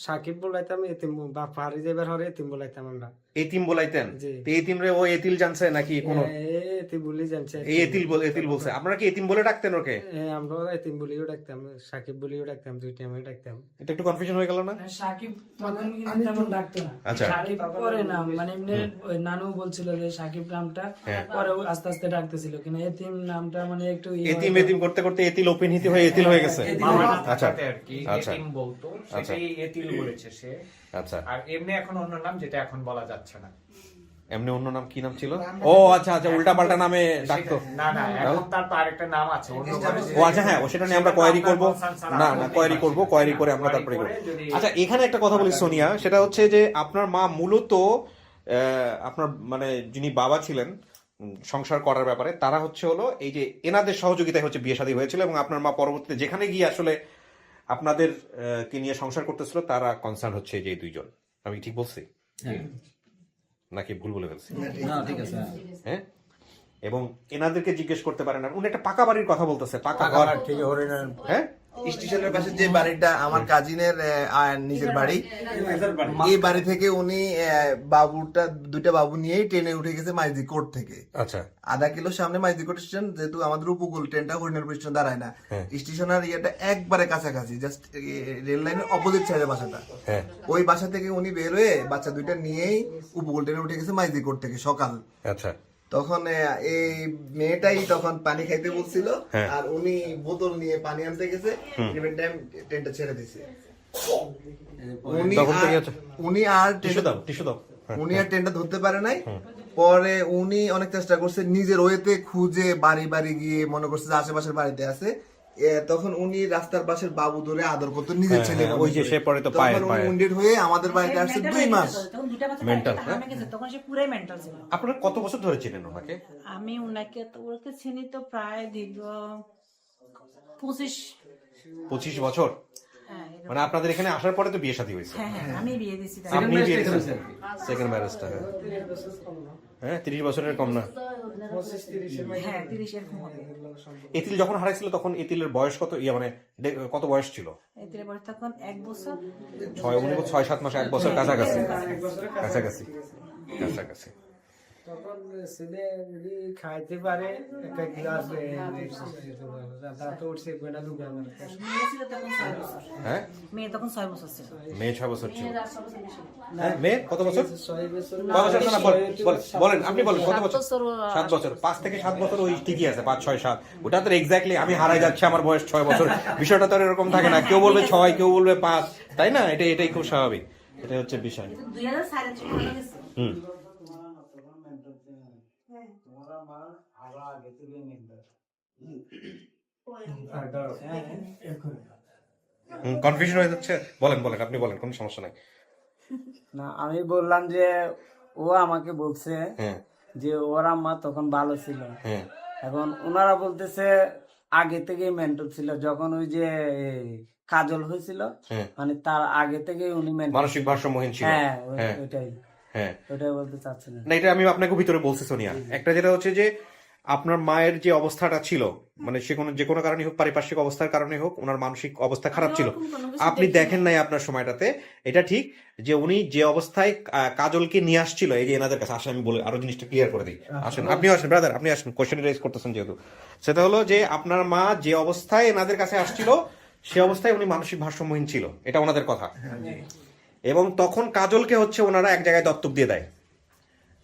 সাকিব বলাইতাম, এতিম বাপ হারিয়ে যাবার হরে এতিম বলাইতাম আমরা। এতিম বলাইতেন? জি। তো এতিম রে ও এতিল জানছে নাকি কোন? এতিম বলি জানছে। এই এতিল বলছে। আপনারা কি এতিম বলে ডাকতেন ওকে? আমরা এতিম বলিও ডাকতাম, সাকিব বলিও ডাকতাম, 2 টাইমে ডাকতাম। এটা একটু কনফিউশন হয়ে গেল না? সাকিব তখন কিন্তু তেমন ডাকতো না। আচ্ছা। সাকিব পরে নাম মানে এমনি ওই নানু বলছিল যে সাকিব নামটা, পরে ও আস্তে আস্তে ডাকতেছিল, কিন্তু এতিম নামটা মানে একটু এতিম করতে করতে এতিল ওপেন হিতে হয়ে এতিল হয়ে গেছে। আচ্ছা আর কি আচ্ছা এতিম বলতো, সেটাই এতিল বলেছে সে। আচ্ছা, আর এমনি এখন অন্য নাম যেটা এখন বলা যাচ্ছে না। এমনি অন্য নাম কি নাম ছিল? ও আচ্ছা আচ্ছা, উল্টা পাল্টা নামে ডাকতো। না না, এখন তার তো আরেকটা নাম আছে অন্য ঘরে। ও আচ্ছা, হ্যাঁ, ও সেটা নিয়ে আমরা কোয়েরি করব। না না, কোয়েরি করে আমরা তারপরে করব। আচ্ছা, এখানে একটা কথা বলি সোনিয়া, সেটা হচ্ছে যে আপনার মা মূলত আপনার মানে যিনি বাবা ছিলেন সংসার করার ব্যাপারে, তারা হচ্ছে হলো এই যে এনাদের সহযোগিতায় হচ্ছে বিয়ে শাদী হয়েছিল, এবং আপনার মা পরবর্তীতে যেখানে গিয়ে আসলে আপনাদের কে নিয়ে সংসার করতেছিল তারা কনসার্ন হচ্ছে যে 2জন। আমি ঠিক বলছি নাকি ভুল বলে ফেলছি? হ্যাঁ, এবং এনাদেরকে জিজ্ঞেস করতে পারেন, উনি একটা পাকা বাড়ির কথা বলতেছে, পাকা ঘর। হ্যাঁ, স্টেশনের পাশে যে বাড়িটা আমার কাজিনের নিজের বাড়ি, এই বাড়ি থেকে উনি দুইটা বাবু নিয়েই ট্রেনে উঠে গেছে মাইজি কোর্ট থেকে। আচ্ছা, আধা কিলো সামনে মাইজি কোর্ট স্টেশন, যেহেতু আমাদের উপকূল, ট্রেনটা হরিণারপুর স্টেশন দাঁড়ায় না, স্টেশনের ইয়েটা একবারে কাছাকাছি, জাস্ট রেল লাইনের অপোজিট সাইডে বাসাটা। হ্যাঁ, ওই বাসা থেকে উনি বের হয়ে বাচ্চা দুইটা নিয়েই উপকূল ট্রেনে উঠে গেছে মাইজি কোর্ট থেকে সকাল। আচ্ছা, তখন এই মেয়েটাই তখন পানি খাইতে বলছিল, হ্যাঁ। আর উনি বোতল নিয়ে পানি আনতে গেছে, ট্রেনটা ছেড়ে দিছে। তখন থেকে আচ্ছা, উনি আর টিস্যু দাও, টিস্যু দাও। হ্যাঁ, উনি আর ট্রেনটা ধরতে পারে নাই। পরে উনি অনেক চেষ্টা করছে নিজের ওয়েতে খুঁজে বাড়ি বাড়ি গিয়ে, মনে করছে যে আশেপাশের বাড়িতে আছে। তখন উনি রাস্তার পাশের বাবু ধরে আদর করতো নিজের ছেলে। ওই যে সে পরে তো পায়ে পায়ে উইন্ডেড হয়ে আমাদের বাড়িতে আসছে 2 মাস। মেন্টাল। তখন সে পুরাই মেন্টাল ছিল। আপনারা কত বছর ধরে চিনেন ওনাকে? আমি ওকে চিনি তো প্রায় দীর্ঘ 25 বছর। হ্যাঁ, এরকম। মানে আপনাদের এখানে আসার পরে তো বিয়ে শাদী হয়েছে? হ্যাঁ, আমি বিয়ে দিয়েছি তাই। আপনি বিয়ে দিয়েছেন? সেকেন্ড ম্যারেজটা। হ্যাঁ, 30 বছরের কম না। হ্যাঁ, 30 এরকম হবে। এতিল যখন হারাইছিল তখন এতিলের বয়স কত, মানে কত বয়স ছিল? এদের বয়স তখন 1 বছর। 6-7 মাস, 1 বছর কাছাকাছি। কাছাকাছি কাছাকাছি। তখন ছেলে যদি খাইতে পারে একটা গ্লাস উঠছে মেয়ে ছিল তখন 6 বছর। হ্যাঁ, মেয়ে তখন 6 বছর ছিল। মেয়ে 6 বছর ছিল। হ্যাঁ, মেয়ে কত বছর? 6 বছর কত বছর না, বলেন আপনি বলেন কত বছর? 7 বছর। 5 থেকে 7 বছর ওই ঠিকই আছে, 5, 6, 7। ওটা তো এক্স্যাক্টলি আমি হারাই যাচ্ছে, আমার বয়স 6 বছর, বিষয়টা তো আর এরকম থাকে না। কেউ বলবে 6, কেউ বলবে 5, তাই না? এটাই খুব স্বাভাবিক, এটাই হচ্ছে বিষয়। 2004 থেকে হয়ে গেছে। হুম। কনফিউশন হয়ে যাচ্ছে। বলেন বলেন, আপনি বলেন, কোনো সমস্যা নাই। না, আমি বললাম যে ও আমাকে বলছে হ্যাঁ, যে ওর আম্মা তখন ভালো ছিল। হ্যাঁ, এখন ওনারা বলতেছে আগে থেকেই মেন্টাল ছিল, যখন ওই যে কাজল হয়েছিল, হ্যাঁ। মানে তার আগে থেকে উনি mental- মানসিক ভারসাম্যহীন ছিল। হ্যাঁ, হ্যাঁ, ওইটাই হ্যাঁ। ওইটাই বলতে চাচ্ছিলেন। না, এটা আমি আপনাকে ভিতরে বলছি সোনিয়া। একটা যেটা হচ্ছে যে আপনার মায়ের যে অবস্থাটা ছিল, মানে যে কোনো কারণে হোক, পারিপার্শ্বিক অবস্থার কারণে হোক, ওনার মানসিক অবস্থা খারাপ ছিল। আপনি দেখেন নাই আপনার সময়টাতে, এটা ঠিক। যে উনি যে অবস্থায় কাজলকে নিয়ে আসছিল এই যে এনাদের কাছে, আসলে আমি বলে আরো জিনিসটা ক্লিয়ার করে দিই। আসেন, আপনিও আসেন ব্রাদার, আপনি আসেন, কোয়েশ্চেন রেজ করতেছেন যেহেতু। সেটা হলো যে আপনার মা যে অবস্থায় এনাদের কাছে আসছিল, সে অবস্থায় উনি মানসিক ভারসাম্যহীন ছিল, এটা ওনাদের কথা। এবং তখন কাজলকে হচ্ছে ওনারা এক জায়গায় দত্তক দিয়ে দেয়,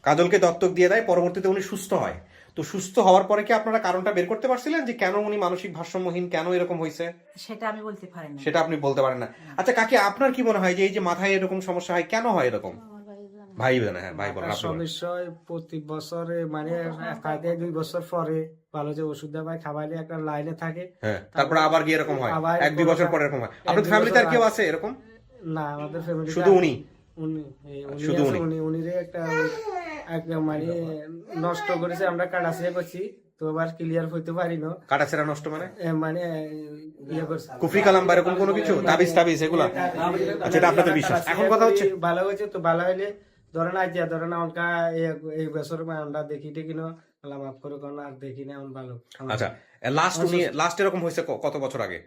কাজলকে দত্তক দিয়ে দেয়। পরবর্তীতে উনি সুস্থ হয়। তো সুস্থ হওয়ার পরে কি আপনারা কারণটা বের করতে পারছিলেন যে কেন উনি মানসিক ভারসাম্যহীন, কেন এরকম হয়েছে? সেটা আমি বলতে পারি না। সেটা আপনি বলতে পারেন না। আচ্ছা কাকি, আপনার কি মনে হয় যে এই যে মাথায় এরকম সমস্যা হয়, কেন হয় এরকম? ভাই জানে। হ্যাঁ, ভাই বলেন, আপনি বলেন। সমস্যা হয় প্রতি বছরে, মানে কায়দায় 2 বছর পরে ভালো যে ওষুধ দেওয়া খাবাইলে একটা লাইনে থাকে। হ্যাঁ, তারপর আবার গিয়ে এরকম হয়, আবার 1-2 বছর পরে এরকম হয়। আপনাদের 1-2 ফ্যামিলিতে আর বছর কেউ আছে এরকম? না, আমাদের ফ্যামিলি শুধু উনি? শুধু উনি? উনিরে একটা মানে নষ্ট করেছে, আমরা কাটাছিয়া করছি, তো আবার ক্লিয়ার হইতে পারি না। কাটাছেরা নষ্ট মানে? মানে ইয়ে করছে কুফরি কালাম বা এরকম কোনো কিছু, তাবিজ টাবিজ এগুলা? আচ্ছা, এটা আপনাদের বিশ্বাস। এখন কথা হচ্ছে ভালো হয়েছে তো, ভালো হইলে ধরেন আজ ধরেন আমরা এই বছর আমরা দেখি টেকি না, মাফ করে কোন আর দেখি না, এখন ভালো। আচ্ছা, লাস্ট এরকম হয়েছে কত বছর আগে?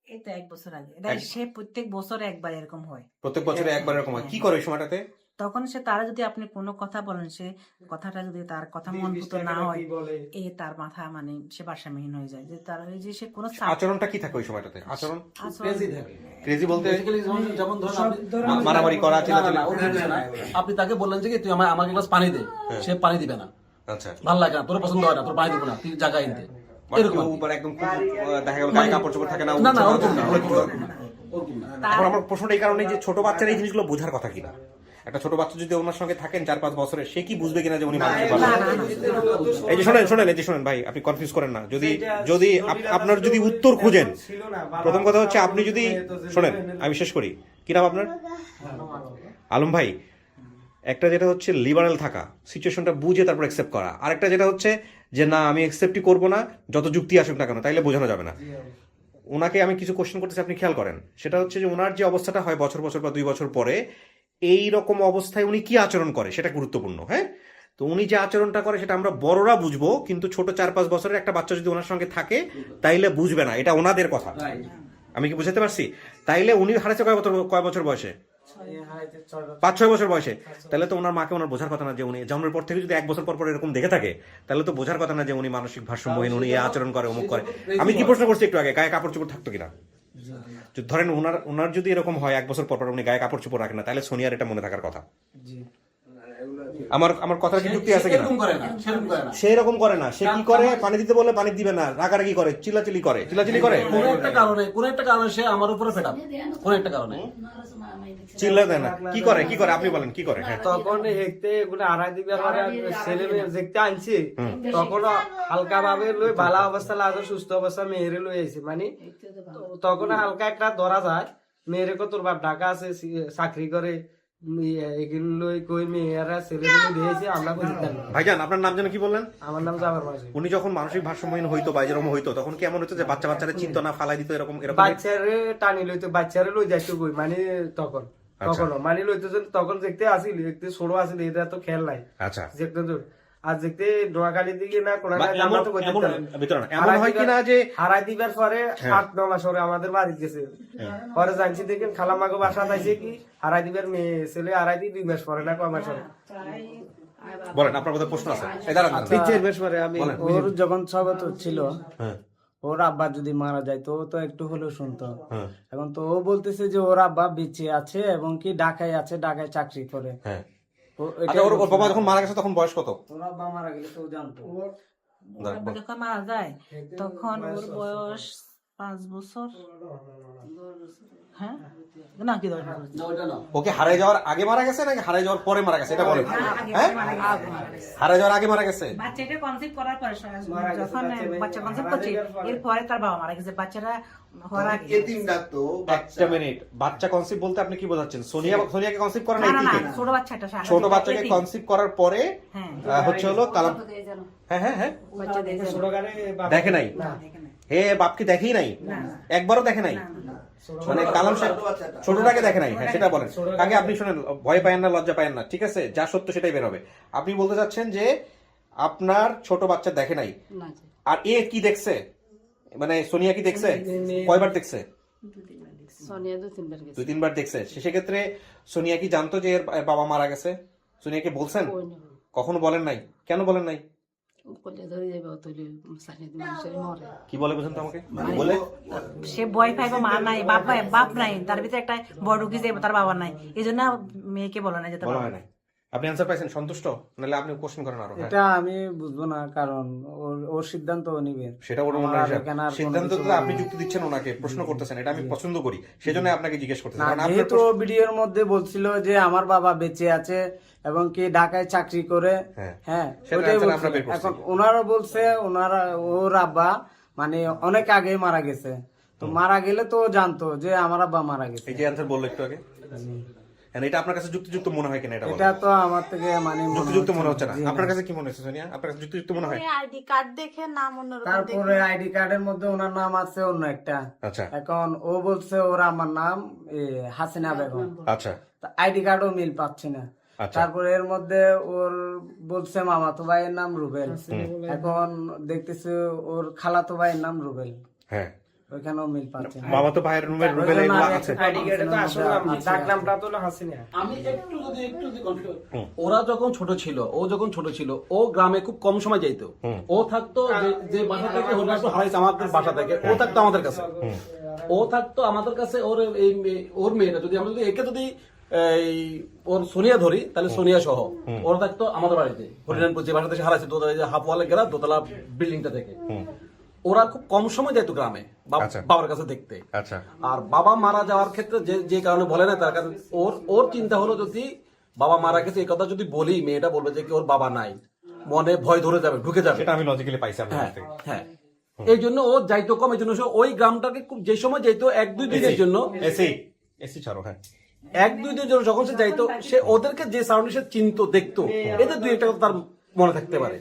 এই তো 1 বছর আগে। সে প্রত্যেক বছর একবার এরকম হয়। প্রত্যেক বছরে একবার এরকম হয়? কি করে ওই সময়টাতে? তখন সে তারা যদি আপনি কোনো কথা বলেন, সে কথাটা যদি তার কথা মনপুত না হয়, তার মাথা মানে সে ভারসাম্যহীন হয়ে যায়। যে তার ওই যে সে কোনো আচরণটা কি থাকে ওই সময়টাতে? আচরণ আচরণ- ক্রেজি বলতে যেমন ধরুন মারামারি করা, চিল্লাচিল্লি? আপনি তাকে বললেন যে কি তুই আমাকে গ্লাস পানি দে, সে পানি দিবে না, আচ্ছা, ভালো লাগে না, তোর পছন্দ হয় না, তোর পানি দিব না, তুই জায়গা আনতে, এরকম আর কি। উপর একদম দেখা গেল গায়ে কাপড় চোপড় থাকে না, না না ওরকম না, ওরকম না। ওরকম না। এখন আমার প্রশ্নটা এই কারণে যে ছোট বাচ্চারা এই জিনিসগুলো বোঝার কথা কিনা। একটা ছোট বাচ্চা যদি ওনার সঙ্গে থাকেন 4-5 বছরের, সে কি বুঝবে কিনা যে উনি মানসিক ভারসাম্য? এই যে শোনেন ভাই, আপনি কনফিউজ করেন না। যদি আপনার যদি উত্তর খুঁজেন, প্রথম কথা হচ্ছে আপনি যদি শোনেন, আমি শেষ করি। কি নাম আপনার? আলম ভাই। একটা যেটা হচ্ছে লিবারাল থাকা, সিচুয়েশনটা বুঝে তারপর অ্যাকসেপ্ট করা। আরেকটা যেটা হচ্ছে যে না, আমি অ্যাকসেপ্টই করবো না, যত যুক্তি আসুক না কেন, তাইলে বোঝানো যাবে না। ওনাকে আমি কিছু কোশ্চেন করতেছি, আপনি খেয়াল করেন। সেটা হচ্ছে যে ওনার যে অবস্থাটা হয় বছর বা 2 বছর পরে, এই রকম অবস্থায় উনি কি আচরণ করে সেটা গুরুত্বপূর্ণ। হ্যাঁ, তো উনি যে আচরণটা করে সেটা আমরা বড়রা বুঝবো, কিন্তু ছোট 4-5 বছরের একটা বাচ্চা যদি ওনার সঙ্গে থাকে তাইলে বুঝবে না। এটা ওনাদের কথা। আমি কি বুঝাতে পারছি? তাইলে উনি হারাইছে কয় বছর বয়সে? 5-6 বছর বয়সে। তাহলে তো ওনার মাকে ওনার বোঝার কথা না যে উনি জন্মের পর থেকে যদি 1 বছর পর এরকম দেখে থাকে, তাহলে তো বোঝার কথা না যে উনি মানসিক ভারসাম্যহীন, উনি এই আচরণ করে, অমুক করে। আমি কি প্রশ্ন করছি একটু আগে, গায়ে কাপড় চোপড় থাকতো কিনা? ধরেন ওনার যদি এরকম হয় 1 বছর পর উনি গায়ে কাপড় চোপড় রাখেন না, তাহলে সোনিয়ার এটা মনে থাকার কথা। আমার কথা কি যুক্তি আছে কিনা? সেই রকম করে না। সে কি করে? পানি দিতে বলে পানি দিবে না, রাগারাগি করে, চিল্লাচিল্লি করে। কোনো একটা কারণে সে আমার উপরে ফেড আপ, কোনো একটা কারণে চিল্লা দেয় না। কি করে আপনি বলেন, কি করে? হ্যাঁ, তখন হেঁটে এগুলো আড়াই দিবার পরে ছেলে মেয়ে দেখতে আনছি, তখন হালকা ভাবে লই ভালো অবস্থা লাগে, সুস্থ অবস্থা মেয়েরে লই আইছি। মানে তখন হালকা একটা ধরা যায়, মেয়েরে কত তোর বাপ ঢাকা আছে, চাকরি করে, এগুলো লই কই মেয়েরা ছেলে মেয়ে দিয়েছে, আমরা বুঝতাম না। ভাইজান আপনার নাম যেন কি বললেন? আমার নাম জাবার মাঝি। উনি যখন মানসিক ভারসাম্যহীন হইতো বা যেরকম হইতো, তখন কি এমন হইতো যে বাচ্চারা চিন্তা না, ফালাই দিত, এরকম? বাচ্চারে টানি লইতো, বাচ্চারে লই যাইতো কই, মানে তখন মানে লইতো, তখন দেখতে আসিল, দেখতে ছোট আসিল, এটা তো খেয়াল নাই। আচ্ছা, দেখতে তো আর দেখতে নোয়াখালী দিকে না কোন এমন হয় কিনা যে হারাই দিবার পরে 8-9 মাস পরে আমাদের বাড়ি গেছে, পরে জানছি দেখেন খালামাগো বাসা পাইছে কি হারাই দিবার মেয়ে ছেলে হারাই দি 2 মাস পরে না কয় মাস পরে। বলেন, আপনার বোধহয় প্রশ্ন আছে। 3-4 মাস পরে আমি ওর যখন 6 বছর ছিল, ওর আব্বা যদি মারা যায় তো ও তো একটু হলেও শুনতো। এখন তো ও বলতেছে যে ওর আব্বা বেঁচে আছে এবং কি ঢাকায় আছে, ঢাকায় চাকরি করে। ওর বাবা যখন মারা গেছে তখন বয়স কত? ওর আব্বা মারা গেলে তো ও জানতো। ওর আব্বা যখন মারা যায় তখন ওর বয়স 5 বছর। হ্যাঁ না, কি দরকার? ওকে হারাই যাওয়ার আগে মারা গেছে নাকি হারাই যাওয়ার পরে মারা গেছে, এটা বলেন। হ্যাঁ, হারাই যাওয়ার আগে মারা গেছে। বাচ্চাটা কনসিভ করার পরে, যখন বাচ্চা কনসিভ করছে এরপরে তার বাবা মারা গেছে। বাচ্চারা হওয়ার আগে এতিম ডাকতো। একটা মিনিট, বাচ্চা কনসিভ বলতে আপনি কি বোঝাচ্ছেন? সোনিয়াকে কনসিভ করা নাই? ছোট বাচ্চাটা, ছোট বাচ্চাকে কনসিভ করার পরে হচ্ছে হলো কালাম। হ্যাঁ, দেখে নাই? হে বাপকে দেখেই নাই, একবারও দেখে নাই। মানে কালাম সাহেব ছোটটাকে দেখে নাই। হ্যাঁ, সেটা বলেন। আগে আপনি শুনেন, ভয় পায়েন না, লজ্জা পায়েন না, ঠিক আছে? যা সত্য সেটাই বের হবে। আপনি বলতে চাচ্ছেন যে আপনার ছোট বাচ্চা দেখে নাই, আর এ কি দেখছে? মানে সোনিয়া কি দেখছে? কয়বার দেখছে? সোনিয়া 2-3 বার দেখছে। সেক্ষেত্রে সোনিয়া কি জানতো যে এর বাবা মারা গেছে? সোনিয়াকে বলছেন? কখনো বলেন নাই? কেন বলেন নাই? কি বলে বুঝেন তো আমাকে? বলে সে ভয় পাইবে, মা নাই, বাপ নাই, তার ভিতরে একটা বড় ঢুকে যাবে, তার বাবা নাই, এই জন্য মেয়েকে বলে না যেতে বলা হয় নাই। আপনি অ্যান্সার পাইছেন, সন্তুষ্ট? নাহলে আপনি কোশ্চেন করেন আরো। এটা আমি বুঝবো না, কারণ ওর সিদ্ধান্ত ও নিবে। সেটা ওর মনে হয় সিদ্ধান্ত তো আপনি যুক্তি দিচ্ছেন, ওনাকে প্রশ্ন করতেছেন, এটা আমি পছন্দ করি, সেজন্য আপনাকে জিজ্ঞেস করতেছি। যেহেতু ভিডিওর মধ্যে বলছিল যে আমার বাবা বেঁচে আছে এবং কি ঢাকায় চাকরি করে, হ্যাঁ ওটাই বলছিল। এখন ওনারা বলছে ওর আব্বা মানে অনেক আগে মারা গেছে, তো মারা গেলে তো জানতো যে আমার আব্বা মারা গেছে। এই যে অ্যান্সার বললো একটু আগে, এটা আপনার কাছে যুক্তিযুক্ত মনে হয় কিনা? এটা তো আমার থেকে মানে যুক্তিযুক্ত মনে হচ্ছে না। আপনার কাছে কি মনে হচ্ছে সোনিয়া? আপনার কাছে যুক্তিযুক্ত মনে হয়? আইডি কার্ড দেখে নাম অন্যরকম। তারপরে আইডি কার্ডের মধ্যে ওনার নাম আছে অন্য একটা। আচ্ছা, এখন ও বলছে ওর আমার নাম হাসিনা বেগম। আচ্ছা, আইডি কার্ডও মিল পাচ্ছি না। তারপরে এর মধ্যে ওর বলছে মামাতো ভাইয়ের নাম রুবেল, এখন দেখতেছি ওর খালাতো ভাইয়ের নাম রুবেল। হ্যাঁ, ওইখানেও মিল পাচ্ছে। মামাতো ভাইয়ের রুবেল আছে। আইডি কার্ডে তো আসল নাম, ডাক নামটা তো হলো হাসিনা। আমি একটু যদি ওরা যখন ছোট ছিল, ও গ্রামে খুব কম সময় যাইতো। ও থাকতো যে বাসা থেকে হারাইছে আমাদের বাসা থেকে, ও থাকতো আমাদের কাছে। ওর মেয়েটা যদি আমরা একে যদি ওর সোনিয়া ধরি, তাহলে সোনিয়া সহ ওরা থাকতো আমাদের বাড়িতে, হরিনানপুর যে বাসা থেকে হারাইছে, হাফওয়ালা গেরা দোতলা বিল্ডিংটা থেকে। ওরা খুব কম সময় যেত গ্রামে বাবার কাছে দেখতে। আর বাবা মারা যাওয়ার ক্ষেত্রে যে কারণে বলে না, তার কারণে ওর চিন্তা হলো যদি বাবা মারা গেছে এই কথা যদি বলি, মেয়েটা বলবে যে কি ওর বাবা নাই, মনে ভয় ধরে যাবে, ঢুকে যাবে। এটা আমি লজিক্যালি পাইছি আপনার কাছ থেকে। হ্যাঁ, এই জন্য ও যাইতো কম, এই জন্য ওই গ্রামটাকে যে সময় যাইতো 1-2 দিনের জন্য, এসি ছাড়ো, হ্যাঁ 1-2 দিনের জন্য যখন সে যাইতো, সে ওদেরকে যে সারাউন্ডিং সে চিনতো, দেখতো, এদের 2-1টা কথা তার মনে থাকতে পারে।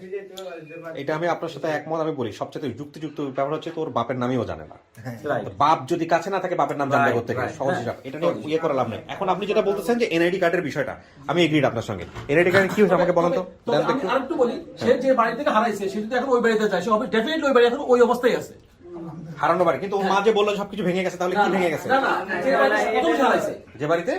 এটা আমি আপনার সাথে একমত। আমি বলি সবচেয়ে যুক্তিযুক্ত ব্যাপার হচ্ছে তোর বাপের নামও জানে না। বাপ যদি কাছে না থাকে, বাপের নাম জানবে কোথা থেকে? সহজ হিসাব। এটা নিয়ে ইয়ে করে লাভ নেই। এখন আপনি যেটা বলতেছেন যে এনআইডি কার্ডের বিষয়টা, আমি এগ্রিড আপনার সঙ্গে। এনআইডি কার্ড কি হচ্ছে আমাকে বলেন তো। আমি আরেকটু বলি, সে যে বাড়ি থেকে হারাইছে, সে যদি এখন ওই বাড়িতে যায়, সে হবে ডেফিনেটলি ওই বাড়ি এখন ওই অবস্থায় আছে। হারানো বাড়ি, কিন্তু ওর মা যে বললো সবকিছু ভেঙে গেছে, তাহলে কি ভেঙে গেছে? না, না, যে বাড়িতে প্রথম সে হারাইছে, যে বাড়িতে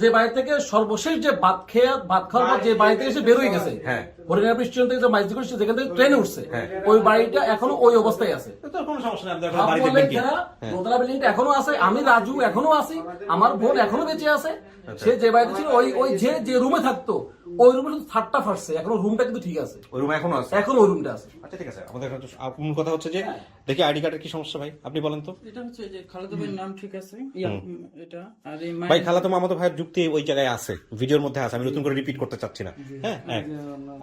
যে বাড়ি থেকে সর্বশেষ যে ভাত খাওয়ার পর যে বাড়ি থেকে সে বের হয়ে গেছে, হ্যাঁ। হরিণাপুর স্টেশন থেকে যে মাইজ করছে, যেখান থেকে ট্রেনে উঠছে, ওই বাড়িটা এখনো ওই অবস্থায় আছে। তো কোনো সমস্যা নেই, আপনার হাফ বাড়ি ওয়ালের দেখবেন কি? ঘেরা, দোতলা বিল্ডিংটা এখনো আছে, আমি রাজু এখনো আছি, আমার বোন এখনো বেঁচে আছে। সে যে বাড়িতে ছিল ওই যে রুমে থাকতো, ওই রুমে শুধু ছাদটা ফাটছে, এখনো রুমটা কিন্তু ঠিক আছে, ওই রুম এখনো আছে? এখন ওই রুমটা আছে। আচ্ছা ঠিক আছে, আমাদের এখন মূল কথা হচ্ছে যে দেখি আইডি কার্ডের কি সমস্যা ভাই, আপনি বলেন তো। এটা হচ্ছে যে খালেদা ভাইয়ের নাম ঠিক আছে এটা, আর এই ভাই খালাতো মামাতো ভাইয়ের যুক্তি ওই জায়গায় আছে, ভিডিওর মধ্যে আছে, আমি নতুন করে রিপিট করতে চাচ্ছি না। হ্যাঁ হ্যাঁ,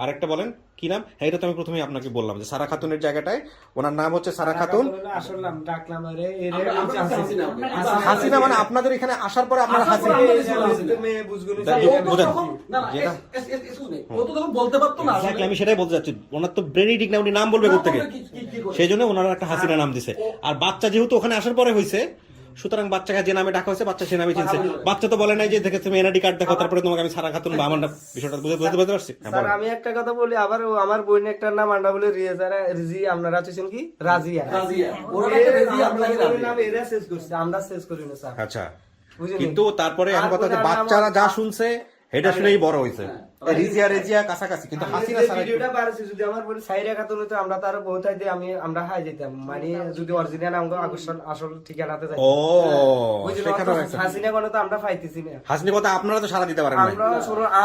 আরেকটা বলেন কি নাম? হ্যাঁ, এটা তো আমি প্রথমেই আপনাকে বললাম যে সারা খাতুনের জায়গাটায় ওনার নাম হচ্ছে সারা খাতুন। আসল নাম ডাকলাম আরে হাসিনা মানে আপনাদের এখানে আসার পরে আপনারা হাসিনা মেয়ে বুঝগুলো বোঝেন না, না, যেটা excuse me, ও তো তখন বলতে পারতো না আসলে। Exactly, আমি সেটাই বলতে চাচ্ছি, ওনার তো ব্রেনই ঠিক না, উনি নাম বলবে কোথেকে? কি করে? সেই জন্য ওনারা একটা হাসিনা নাম দিছে। আর বাচ্চা যেহেতু ওখানে আসার পরে হয়েছে, সুতরাং বাচ্চাকে যে নামে ডাকা হয়েছে বাচ্চা সে নামে চিনছে। বাচ্চা তো বলে নাই যে দেখে তুমি এনআইডি কার্ড দেখো তারপরে তোমাকে আমি সারা খাতুন বা আমার নাম, বিষয়টা বুঝতে পারছি। হ্যাঁ, স্যার বলেন। আমি একটা কথা বলি, আবার আমার বোন একটা নাম আন্ডা বলে রিজি, আপনারা আছেন কি রাজিয়া, রাজিয়া, ওরা একটা রেজিয়া, আমরা কি রাজিয়া? নাম এরা শেষ করছে, আমরা শেষ করি না স্যার। আচ্ছা, বুঝলেন? কিন্তু তারপরে এখন কথা হচ্ছে বাচ্চারা যা শুনছে এটা শুনেই বড় হয়েছে। রিজিয়া রেজিয়া কাছাকাছি, কিন্তু আমি হাসিনা যে সারা ভিডিওটা বাড়াচ্ছি, যদি আমার বলে সাইরা খাতুন হতো, আমরা তার বহুতাই দিয়ে আমরা হাই যেতাম, মানে যদি অরিজিনাল আমগো আসল ঠিকানাতে যাই। ও বুঝলেন? সেখানে অত হয়েছে। হাসিনা কোনো তো আমরা পাইতেছি না। হাসিনা কথা আপনারা তো সারা দিতে পারেন না। আমরা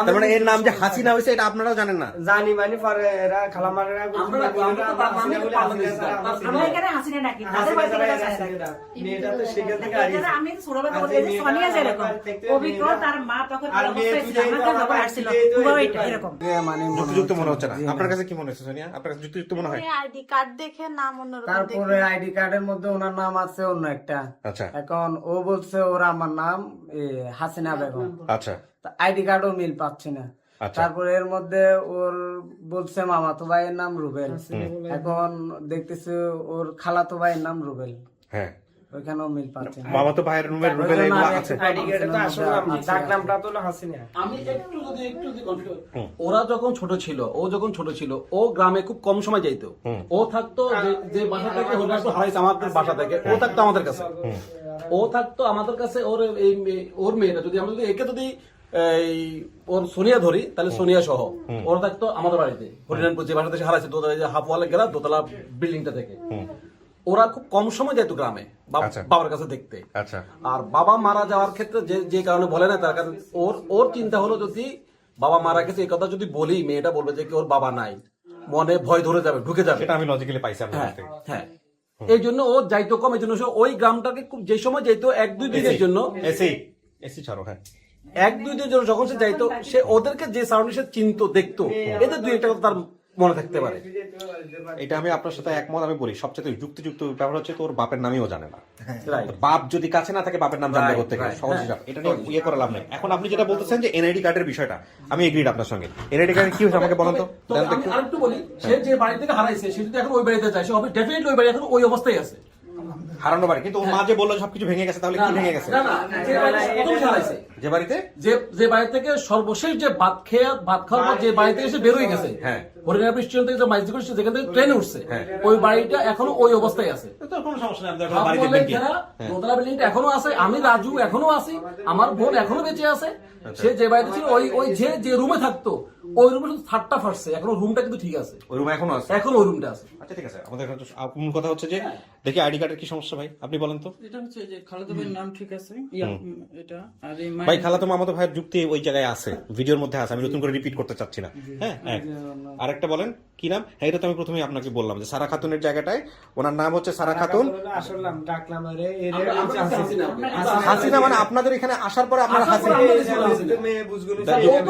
তার মানে এর নাম যে হাসিনা হয়েছে এটা আপনারাও জানেন না। জানি, মানে পরে এরা খালামারেরা আমরা হাসিনা বলে আমরা এখানে হাসিনা ডাকি, তাদের বাড়িতে গেলে হাসিনা ডাকি। মেয়েটা তো সেখান থেকে এখানে আমি ছোটবেলা বলি যে সোনিয়া যেরকম অভিজ্ঞ, তার মা তখন এই অবস্থায় ছিল, আমাদের যখন আসছিল এটা এরকম। যুক্তিযুক্ত মনে হচ্ছে না। আপনার কাছে কি মনে হচ্ছে সোনিয়া? আপনার কাছে যুক্তিযুক্ত মনে হয়? আইডি কার্ড দেখে নাম অন্যরকম তারপরে আইডি কার্ডের মধ্যে ওনার নাম আছে অন্য একটা। আচ্ছা এখন ও বলছে ওরা আমার নাম হাসিনা বেগম, আচ্ছা আইডি কার্ডও মিল পাচ্ছি না। আচ্ছা। তারপরে এর মধ্যে ওর বলছে মামাতো ভাইয়ের নাম রুবেল, এখন দেখতেছি ওর খালাতো ভাইয়ের নাম রুবেল, হ্যাঁ, ওইখানেও মিল পাচ্ছে না। মামাতো ভাইয়ের রুমের রুবেল এগুলো আছে। আইডি কার্ডে তো আসল নাম, ডাক নামটা তো হলো হাসিনা। আমি একটু যদি confuse, ওরা যখন ছোট ছিল, ও যখন ছোট ছিল, ও গ্রামে খুব কম সময় যাইতো। ও থাকতো যে বাসা থেকে হরিণাপুর হারাইছে আমাদের বাসা থেকে, ও থাকতো আমাদের কাছে, ওর মেয়েটা যদি আমরা যদি একে যদি ওর সোনিয়া ধরি, তাহলে সোনিয়া সহ ওরা থাকতো আমাদের বাড়িতে, হরিণাপুর যে বাসা থেকে হারাইছে, হাফ ওয়ালের ঘেরা দোতলা বিল্ডিংটা থেকে। ওরা খুব কম সময় যেত গ্রামে বাবার কাছে দেখতে। আচ্ছা, আর বাবা মারা যাওয়ার ক্ষেত্রে যে কারণে বলে না, তার কারণে ওর চিন্তা হলো যদি বাবা মারা গেছে এই কথা যদি বলি, মেয়েটা বলবে যে কি ওর বাবা নাই, মনে ভয় ধরে যাবে, ঢুকে যাবে। সেটা আমি লজিক্যালি পাইছি আপনার হ্যাঁ কাছ থেকে। হ্যাঁ, এই জন্য ও যাইতো কম, এই জন্য সে ওই গ্রামটাকে খুব যে সময় যাইতো 1-2 দিনের জন্য, এসি ছাড়ো, হ্যাঁ 1-2 দিনের জন্য যখন সে যাইতো, সে ওদেরকে যে সাউন্ড সে চিনতো, দেখতো, এদের দুই একটা কথা তার মনে থাকতে পারে। এটা আমি আপনার সাথে একমত। আমি বলি সবচেয়ে যুক্তিযুক্ত ব্যাপার হচ্ছে তোর বাপের নামই ও জানে না। Right. বাপ যদি কাছে না থাকে বাপের নাম জানবে কোথেকে? সহজ হিসাব। এটা নিয়ে ইয়ে করে লাভ নেই। এখন আপনি যেটা বলতেছেন যে এনআইডি কার্ডের বিষয়টা, আমি এগ্রিড আপনার সঙ্গে। এনআইডি কার্ড কি হয়েছে আমাকে বলেন তো। তবে আমি আরেকটু বলি, সে যে বাড়ি থেকে হারাইছে, সে যদি এখন ওই বাড়িতে যায়, সে হবে ডেফিনেটলি ওই বাড়ি এখন ওই অবস্থায় আছে, হারানো বাড়ি, কিন্তু ওর মা যে বললো সবকিছু ভেঙে গেছে, তাহলে কি ভেঙে গেছে? না, না, যে বাড়িতে প্রথম সে হারাইছে, যে বাড়িতে যে বাড়ি থেকে সর্বশেষ যে ভাত খাওয়ার পর যে বাড়ি থেকে সে বের হয়ে গেছে, হ্যাঁ, হরিণাপুর স্টেশন থেকে যে মাইজ করছে, যেখান থেকে ট্রেনে উঠছে, ওই বাড়িটা এখনো ওই অবস্থায় আছে। তো কোনো সমস্যা নেই, আপনার হাফ বাড়ি ওয়ালের দেখবেন কি? ঘেরা, দোতলা বিল্ডিংটা এখনো আছে, আমি রাজু এখনো আছি, আমার বোন এখনো বেঁচে আছে। সে যে বাড়িতে ছিল ওই যে রুমে থাকতো, ওই রুমে শুধু ছাদটা ফাটছে, এখনো রুমটা কিন্তু ঠিক আছে, ওই রুম এখনো আছে? এখন ওই রুমটা আছে। আচ্ছা ঠিক আছে, আমাদের এখন মূল কথা হচ্ছে যে দেখি আইডি কার্ডের কি সমস্যা ভাই, আপনি বলেন তো। এটা হচ্ছে যে খালেদা ভাইয়ের নাম ঠিক আছে এটা, আর এই ভাই খালাতো মামাতো ভাইয়ের যুক্তি ওই জায়গায় আছে, ভিডিওর মধ্যে আছে, আমি নতুন করে রিপিট করতে চাচ্ছি না। হ্যাঁ হ্যাঁ, আরেকটা বলেন কি নাম? হ্যাঁ, এটা তো আমি প্রথমেই আপনাকে বললাম যে সারা খাতুনের জায়গাটায় ওনার নাম হচ্ছে সারা খাতুন। আসল নাম ডাকলাম আরে হাসিনা মানে আপনাদের এখানে আসার পরে আপনারা হাসিনা মেয়ে বুঝগুলো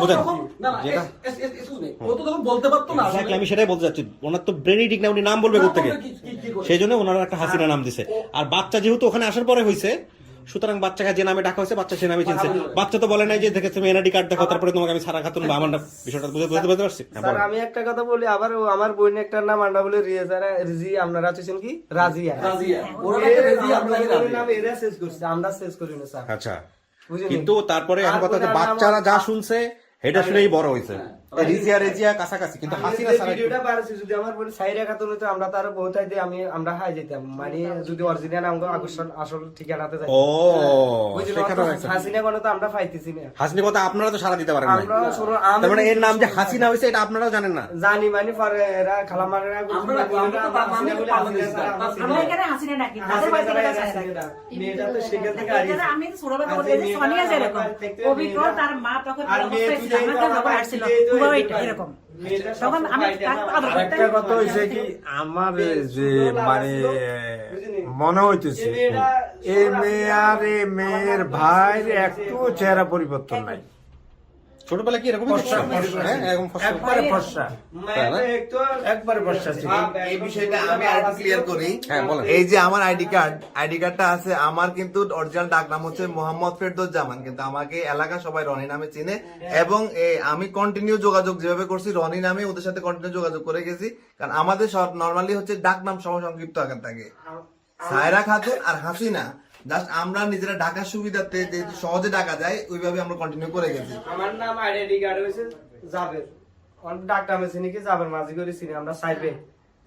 বোঝেন না, না, যেটা excuse me, ও তো তখন বলতে পারতো না আসলে। Exactly, আমি সেটাই বলতে চাচ্ছি, ওনার তো ব্রেনই ঠিক না, উনি নাম বলবে কোথেকে? কি করে? সেই জন্য ওনারা একটা হাসিনা নাম দিছে। আর বাচ্চা যেহেতু ওখানে আসার পরে হয়েছে, সুতরাং বাচ্চাকে যে নামে ডাকা হয়েছে বাচ্চা সে নামে চিনছে। বাচ্চা তো বলে নাই যে দেখে তুমি এনআইডি কার্ড দেখো তারপরে তোমাকে আমি সারা খাতুন বা আমার নাম, বিষয়টা বুঝতে পারছি। হ্যাঁ, স্যার বলেন। আমি একটা কথা বলি, আবার আমার বোন একটা নাম আন্ডা বলে রিজি, আপনারা আছেন কি রাজিয়া, রাজিয়া, ওরা একটা রেজিয়া, আমরা কি রাজিয়া? নাম এরা শেষ করছে, আমরা শেষ করি না স্যার। আচ্ছা, বুঝলেন? কিন্তু তারপরে এখন কথা হচ্ছে বাচ্চারা যা শুনছে এটা শুনেই বড় হয়েছে। রিজিয়া রেজিয়া কাছাকাছি, কিন্তু হাসিনা ছাড়া একটু- ভিডিওটা বাড়ছে যদি আমার বলে সাইরা খাতুন হতো আমরা তার বহুত আইতে আমরা হাই যেতাম, মানে যদি অরিজিনাল আমগো আসল ঠিকানাতে যাই। ও বুঝলি, সেখানে অত হাসিনা কোনো তো আমরা পাইতেছি না। হাসিনা কথা আপনারা তো সারা দিতে পারেন না। আমরা শুনো, আমি তার মানে এর নাম যে হাসিনা হয়েছে এটা আপনারাও জানেন না। জানি, মানে পরে এরা খালামারেরা আমরা তো হাসিনা বলে আমরা এখানে হাসিনা ডাকি, তাদের বাড়িতে এটা ছাড়া না। মেয়েটা তো সেখান থেকে এখানে আমি ছোটবেলা বলতে যে সোনিয়া যেরকম অভিজ্ঞ, তার মা তখন আর মেয়ে অবস্থায় ছিল, তুই আমার কাছে যখন আসছিল পুরো এরকম, তখন আমি তাকে আদর করতাম। একটা কথা হয়েছে কি, আমার যে মানে মনে হইতেছে এই মেয়ে আর এই মেয়ের ভাইয়ের একটু চেহারা পরিবর্তন নাই, ছোটবেলা কি এরকম একবারে ফর্সা, একবারে ফর্সা ছিল। এই বিষয়টা আমি আরেকটু ক্লিয়ার করি। হ্যাঁ, বলেন। এই যে আমার আইডি কার্ডটা আছে, আমার কিন্তু অরিজিনাল ডাক নাম হচ্ছে মোহাম্মদ ফেরদৌস জামান, কিন্তু আমাকে এলাকা সবাই রনি নামে চিনে। এবং আমি কন্টিনিউ যোগাযোগ যেভাবে করছি রনি নামে ওদের সাথে কন্টিনিউ যোগাযোগ করে গেছি, কারণ আমাদের সব নরমালি হচ্ছে ডাক নাম সহ সংক্ষিপ্ত আকার থাকে, সায়রা খাতুন আর হাসিনা। জাস্ট আমরা নিজেরা ঢাকার সুবিধাতে যেহেতু সহজে ডাকা যায় ওইভাবে আমরা কন্টিনিউ করে গেছি। আমার নাম আইডেন্টি কার্ড হয়েছে জাবের, ডাক্তার আমি চিনি কি জাবের মাঝি করে চিনি আমরা সাইবে।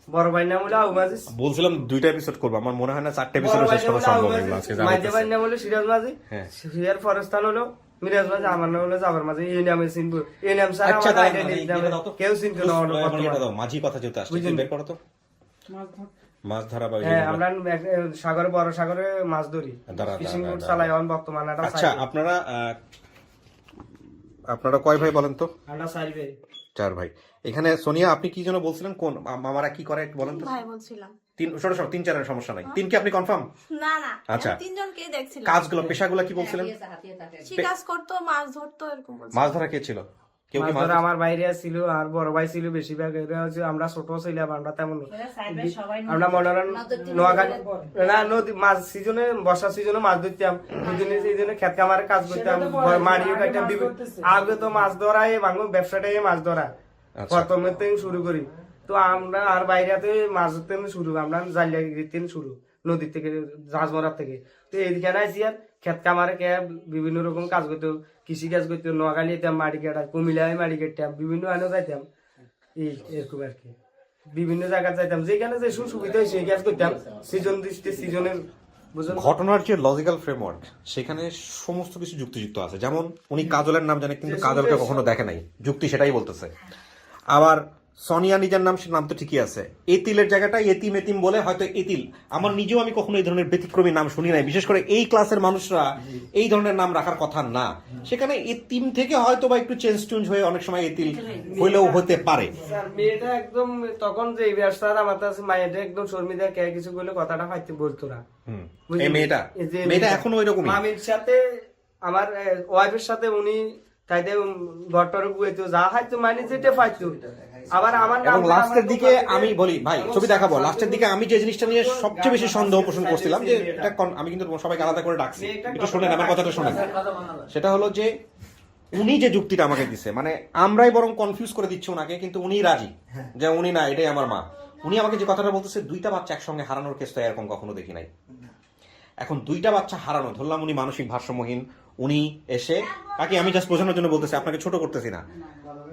বড় ভাই নাম হলো আবু মাজিদ, বলছিলাম 2টা এপিসোড করবো, আমার মনে হয় না 4টা এপিসোড শেষ করা সম্ভব এগুলো আজকে জানাতে মাঝে ভাই চাচ্ছি। নাম হলো সিরাজ মাঝি, হ্যাঁ। সিরাজ ফরেস্তান হলো মিরাজ মাঝি, আমার নাম হলো জাবের মাঝি। এই নামে চিনবো, এই নাম স্যার আচ্ছা, আমার দাও, আইডেন্টি এটা দাও তো। কেউ চিনতো না। এটা দাও, মাঝি কথা যেহেতু আসছে, বুঝলেন? বের করো তো। মাছ ধরা বা হ্যাঁ, আমরা সাগরে, বড় সাগরে মাছ ধরি, দাঁড়া, ফিশিং দাঁড়া, বোট দাঁড়া। চালাই এখন বর্তমানে। আচ্ছা, আপনারা কয় ভাই বলেন তো? আমরা সাইবে 4 ভাই। এখানে সোনিয়া আপনি কি যেন বলছিলেন, কোন মামারা কি করে একটু বলেন তো? ভাই বলছিলাম 3 সমস্যা নাই। 3 কি আপনি কনফার্ম? না না, আচ্ছা। আমি তিনজনকেই দেখছিলাম। কাজগুলো পেশাগুলো কি বলছিলেন? সে কাজ করতো, মাছ ধরতো, এরকম বলছিল। মাছ ধরা কে ছিল? কেউ কি মাছ মাছ ধরা আমার বাইরে ছিল, আর বড় ভাই ছিল বেশিরভাগ। এরা হচ্ছে আমরা ছোট ছিলাম, আমরা তেমন আমরা মনে করেন নোয়াখালী না নদী মাছ সিজনে, বর্ষা সিজনে মাছ ধরতাম, সিজনে খেত কামারে কাজ করতাম, মাড়িও কাটতাম। আগে তো মাছ ধরা ভাঙো ব্যবসাটাই মাছ ধরা প্রথমে থেকে শুরু করি। তো আমরা আর বাইরেতে মাছ ধরতে শুরু, আমরা জালিয়া দিতে শুরু নদীর থেকে, জাহাজ মরার থেকে। তো এইখানে আইসি আর খেত কামারে কে বিভিন্ন রকম কাজ করতো, কৃষি কাজ করতো। নোয়াখালী যেতাম মাটি কাটা, কুমিল্লায় মাটি কাটতাম, বিভিন্ন আনো যাইতাম, এই এরকম আর কি। বিভিন্ন জায়গায় যাইতাম, যেখানে যে সুবিধা হয় সেই কাজ করতাম সিজন দৃষ্টি, সিজনের বুঝলেন। ঘটনার যে লজিক্যাল ফ্রেমওয়ার্ক সেখানে সমস্ত কিছু যুক্তিযুক্ত আছে। যেমন উনি কাজলের নাম জানে কিন্তু কাজলকে কখনো দেখে নাই, যুক্তি সেটাই বলতেছে। আবার সোনিয়া নিজের নাম, সে নাম তো ঠিকই আছে, এতিলের জায়গাটা এতিম এতিম বলে হয়তো এতিল। আমার নিজেও আমি কখনো এই ধরনের ব্যতিক্রমী নাম শুনি নাই, বিশেষ করে এই ক্লাসের মানুষরা এই ধরনের নাম রাখার কথা না। সেখানে এতিম থেকে হয়তো বা একটু চেঞ্জ টুঞ্জ হয়ে অনেক সময় এতিল হইলেও হতে পারে। মেয়েটা একদম তখন যে ব্যবসা আমার কাছে মায়েটা একদম শর্মিদা কে কিছু বলে কথাটা হয়তো বলতো না। এই মেয়েটা এখনো ওই রকমই। মামির সাথে আমার ওয়াইফের সাথে উনি তাইতে ঘরটার গুয়েতো যা হয়তো মানে যেটা পাইতো। আবার আমার এবং লাস্টের দিকে আমি বলি ভাই, ছবি দেখাবো, লাস্টের দিকে আমি যে জিনিসটা নিয়ে সবচেয়ে বেশি সন্দেহ পোষণ করছিলাম, যে এটা আমি কিন্তু সবাইকে আলাদা করে ডাকছি, একটু শোনেন আমার কথাটা শোনেন। সেটা হলো যে উনি যে যুক্তিটা আমাকে দিছে, মানে আমরাই বরং কনফিউজ করে দিচ্ছি ওনাকে, কিন্তু উনি রাজি যে উনি না, এটাই আমার মা। উনি আমাকে যে কথাটা বলতেছে, 2টা বাচ্চা একসঙ্গে হারানোর কেস তো এরকম কখনো দেখি নাই। এখন 2টা বাচ্চা হারানো, ধরলাম উনি মানসিক ভারসাম্যহীন, উনি এসে তাকে, আমি জাস্ট বোঝানোর জন্য বলতেছি, আপনাকে ছোট করতেছি না,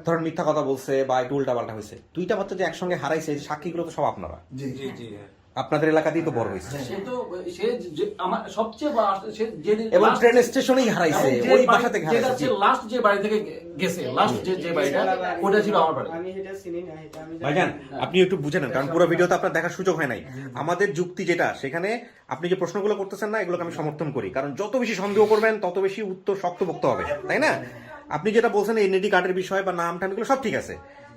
ধরেন মিথ্যা কথা বলছে বা একটু উল্টা পাল্টা হয়েছে, 2টা বাচ্চা যে একসঙ্গে হারাইছে, এই সাক্ষীগুলো তো সব আপনারা, আপনাদের এলাকাতেই তো বড় হয়েছে। এবং ট্রেন স্টেশনেই হারাইছে, ওই বাসা থেকে হারাইছে। লাস্ট যে বাড়ি থেকে গেছে, লাস্ট যে বাড়িটা, ওটা ছিল আমার বাড়ি। আমি এটা চিনি না, এটা আমি ভাইজান আপনি একটু বুঝে নেন, কারণ পুরো ভিডিওতে আপনার দেখার সুযোগ হয় নাই। আমাদের যুক্তি যেটা, সেখানে আপনি যে প্রশ্নগুলো করতেছেন না, এগুলোকে আমি সমর্থন করি, কারণ যত বেশি সন্দেহ করবেন তত বেশি উত্তর শক্তপোক্ত হবে, তাই না? আপনি যেটা বলছেন এনআইডি কার্ডের বিষয় বা নাম টাম, এগুলো সব ঠিক আছে,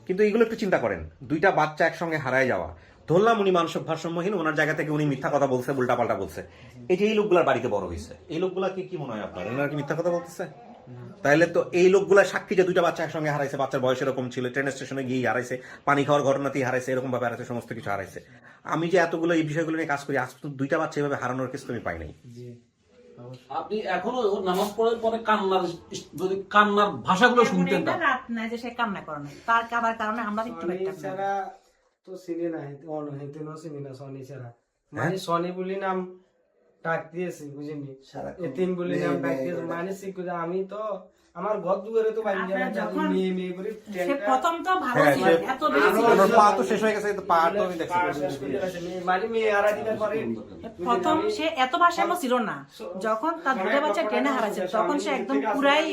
কিন্তু এগুলো একটু চিন্তা করেন। 2টা বাচ্চা একসঙ্গে হারায় যাওয়া, ধরলাম উনি মানসিক ভারসাম্যহীন, ওনার জায়গা থেকে উনি মিথ্যা কথা বলছে, উল্টা পাল্টা বলছে, এই যে এই লোকগুলার বাড়িতে বড় হয়েছে, এই লোকগুলাকে কি মনে হয় আপনার, এনারা কি মিথ্যা কথা বলতেছে? তাহলে তো এই লোকগুলা সাক্ষী যে 2টা বাচ্চা একসঙ্গে হারাইছে, বাচ্চার বয়স এরকম ছিল, ট্রেন স্টেশনে গিয়ে হারাইছে, পানি খাওয়ার ঘটনাতেই হারাইছে, এরকম ভাবে হারাইছে, সমস্ত কিছু হারাইছে। আমি যে এতগুলো এই বিষয়গুলো নিয়ে কাজ করি, আজ তো 2টা বাচ্চা এভাবে হারানোর কেস তুমি পাই নাই। আপনি এখনো নামাজ পড়ার পরে কান্নার, যদি কান্নার ভাষাগুলো শুনতেন না, রাত নাই যে সে কান্না করে না, তার কাবার কারণে আমরা একটু ছাড়া তো চিনি না, হেতেনও চিনি না সনি ছাড়া। মানে সনি বলি নাম ডাক দিয়েছি, বুঝিনি, এতিম বলি নাম ডাক দিয়েছি, মানে আমি তো আমার ঘর দুয়ারে তো বাইরে আপনার যাবে যখন মেয়ে মেয়ে করে সে প্রথম তো ভালো হ্যাঁ, ছিল, সে- এত বেশি ছিল। ওনার পা তো শেষ হয়ে গেছে, কিন্তু পা তো আমি দেখছি। মানে মেয়ে হারাই দিবার পরে প্রথম সে এত ভারসাম্য ছিল না, যখন তার দুটো বাচ্চা ট্রেনে হারাইছে তখন সে একদম পুরাই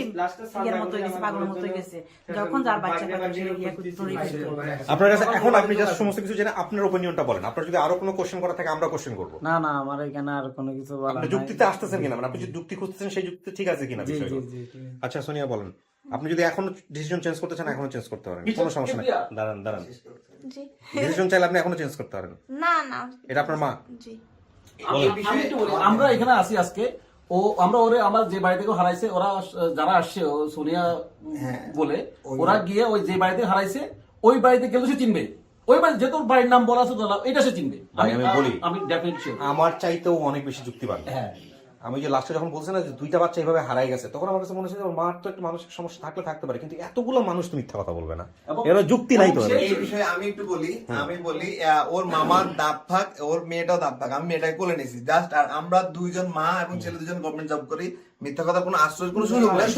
ইয়ের মতো হয়ে গেছে, পাগলের মতো হয়ে গেছে। যখন যার বাচ্চা কাচ্চা সে ইয়ে করে ধরে ফেলতো। আপনার কাছে এখন আপনি জাস্ট সমস্ত কিছু জেনে আপনার ওপিনিয়নটা বলেন। আপনার যদি আরো কোনো কোশ্চেন করা থাকে আমরা কোশ্চেন করবো। না না, আমার এখানে আর কোনো কিছু বলার আপনি নাই। যুক্তিতে আসতেছেন কিনা, মানে আপনি যে যুক্তি খুঁজতেছেন সেই যুক্তি ঠিক আছে কিনা জি বিষয়গুলো। জি জি। আচ্ছা সোনিয়া বলেন, আপনি যদি এখন ডিসিশন চেঞ্জ করতে চান এখনো চেঞ্জ করতে পারেন, কোনো সমস্যা নেই। দাঁড়ান দাঁড়ান, জি ডিসিশন চাইলে আপনি এখনো চেঞ্জ করতে পারেন। না না এটা আপনার মা। জি আমি একটু বলি, আমরা এখানে আসি আজকে, আমরা আমার যে বাড়ি থেকে হারাইছে, ওরা যারা আসছে ও সোনিয়া বলে, ওরা গিয়ে ওই যে বাড়িতে হারাইছে ওই বাড়িতে গেলে সে চিনবে, ওই বাড়ি যেহেতু বাড়ির নাম বলা আছে এটা সে চিনবে। ভাই, আমি বলি, আমি ডেফিনেট আমার চাইতেও অনেক বেশি যুক্তিবান। হ্যাঁ, আমি যে লাস্টে যখন বলছি না যে দুইটা বাচ্চা এইভাবে হারাই গেছে, তখন আমার কাছে মনে হচ্ছে যে ওর মার তো একটু মানসিক সমস্যা থাকলে থাকতে পারে, কিন্তু এতগুলো মানুষ তো মিথ্যা কথা বলবে না, এর যুক্তি নাই তো। এই বিষয়ে আমি একটু বলি, ওর মামার দাঁত ফাঁক, ওর মেয়েটাও দাঁত ফাঁক, আমি মেয়েটাকে কোলে নিয়েছি জাস্ট। আর আমরা দুইজন মা এবং ছেলে দুজন গভর্নমেন্ট জব করি, মিথ্যা কথা কোনো আশ্রয় কোনো সুযোগ নেই।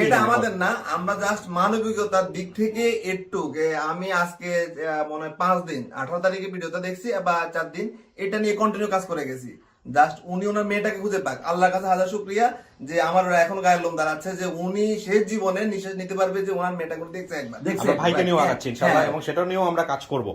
এটা আমাদের না, আমরা জাস্ট মানবিকতার দিক থেকে একটু আমি আজকে মনে হয় 5 দিন 18 তারিখে ভিডিওটা দেখছি বা 4 দিন এটা নিয়ে কন্টিনিউ কাজ করে গেছি। জাস্ট উনি ওনার মেয়েটাকে খুঁজে পাক, আল্লাহর কাছে হাজার শুকরিয়া যে আমার এখন গায়ের লোম দাঁড়াচ্ছে যে উনি শেষ জীবনে নিঃশ্বাস নিতে পারবে যে ওনার মেয়েটাকে দেখছে একবার। আমরা ভাইকে নিয়েও আগাচ্ছি ইনশাআল্লাহ, এবং সেটা নিয়েও আমরা কাজ করব।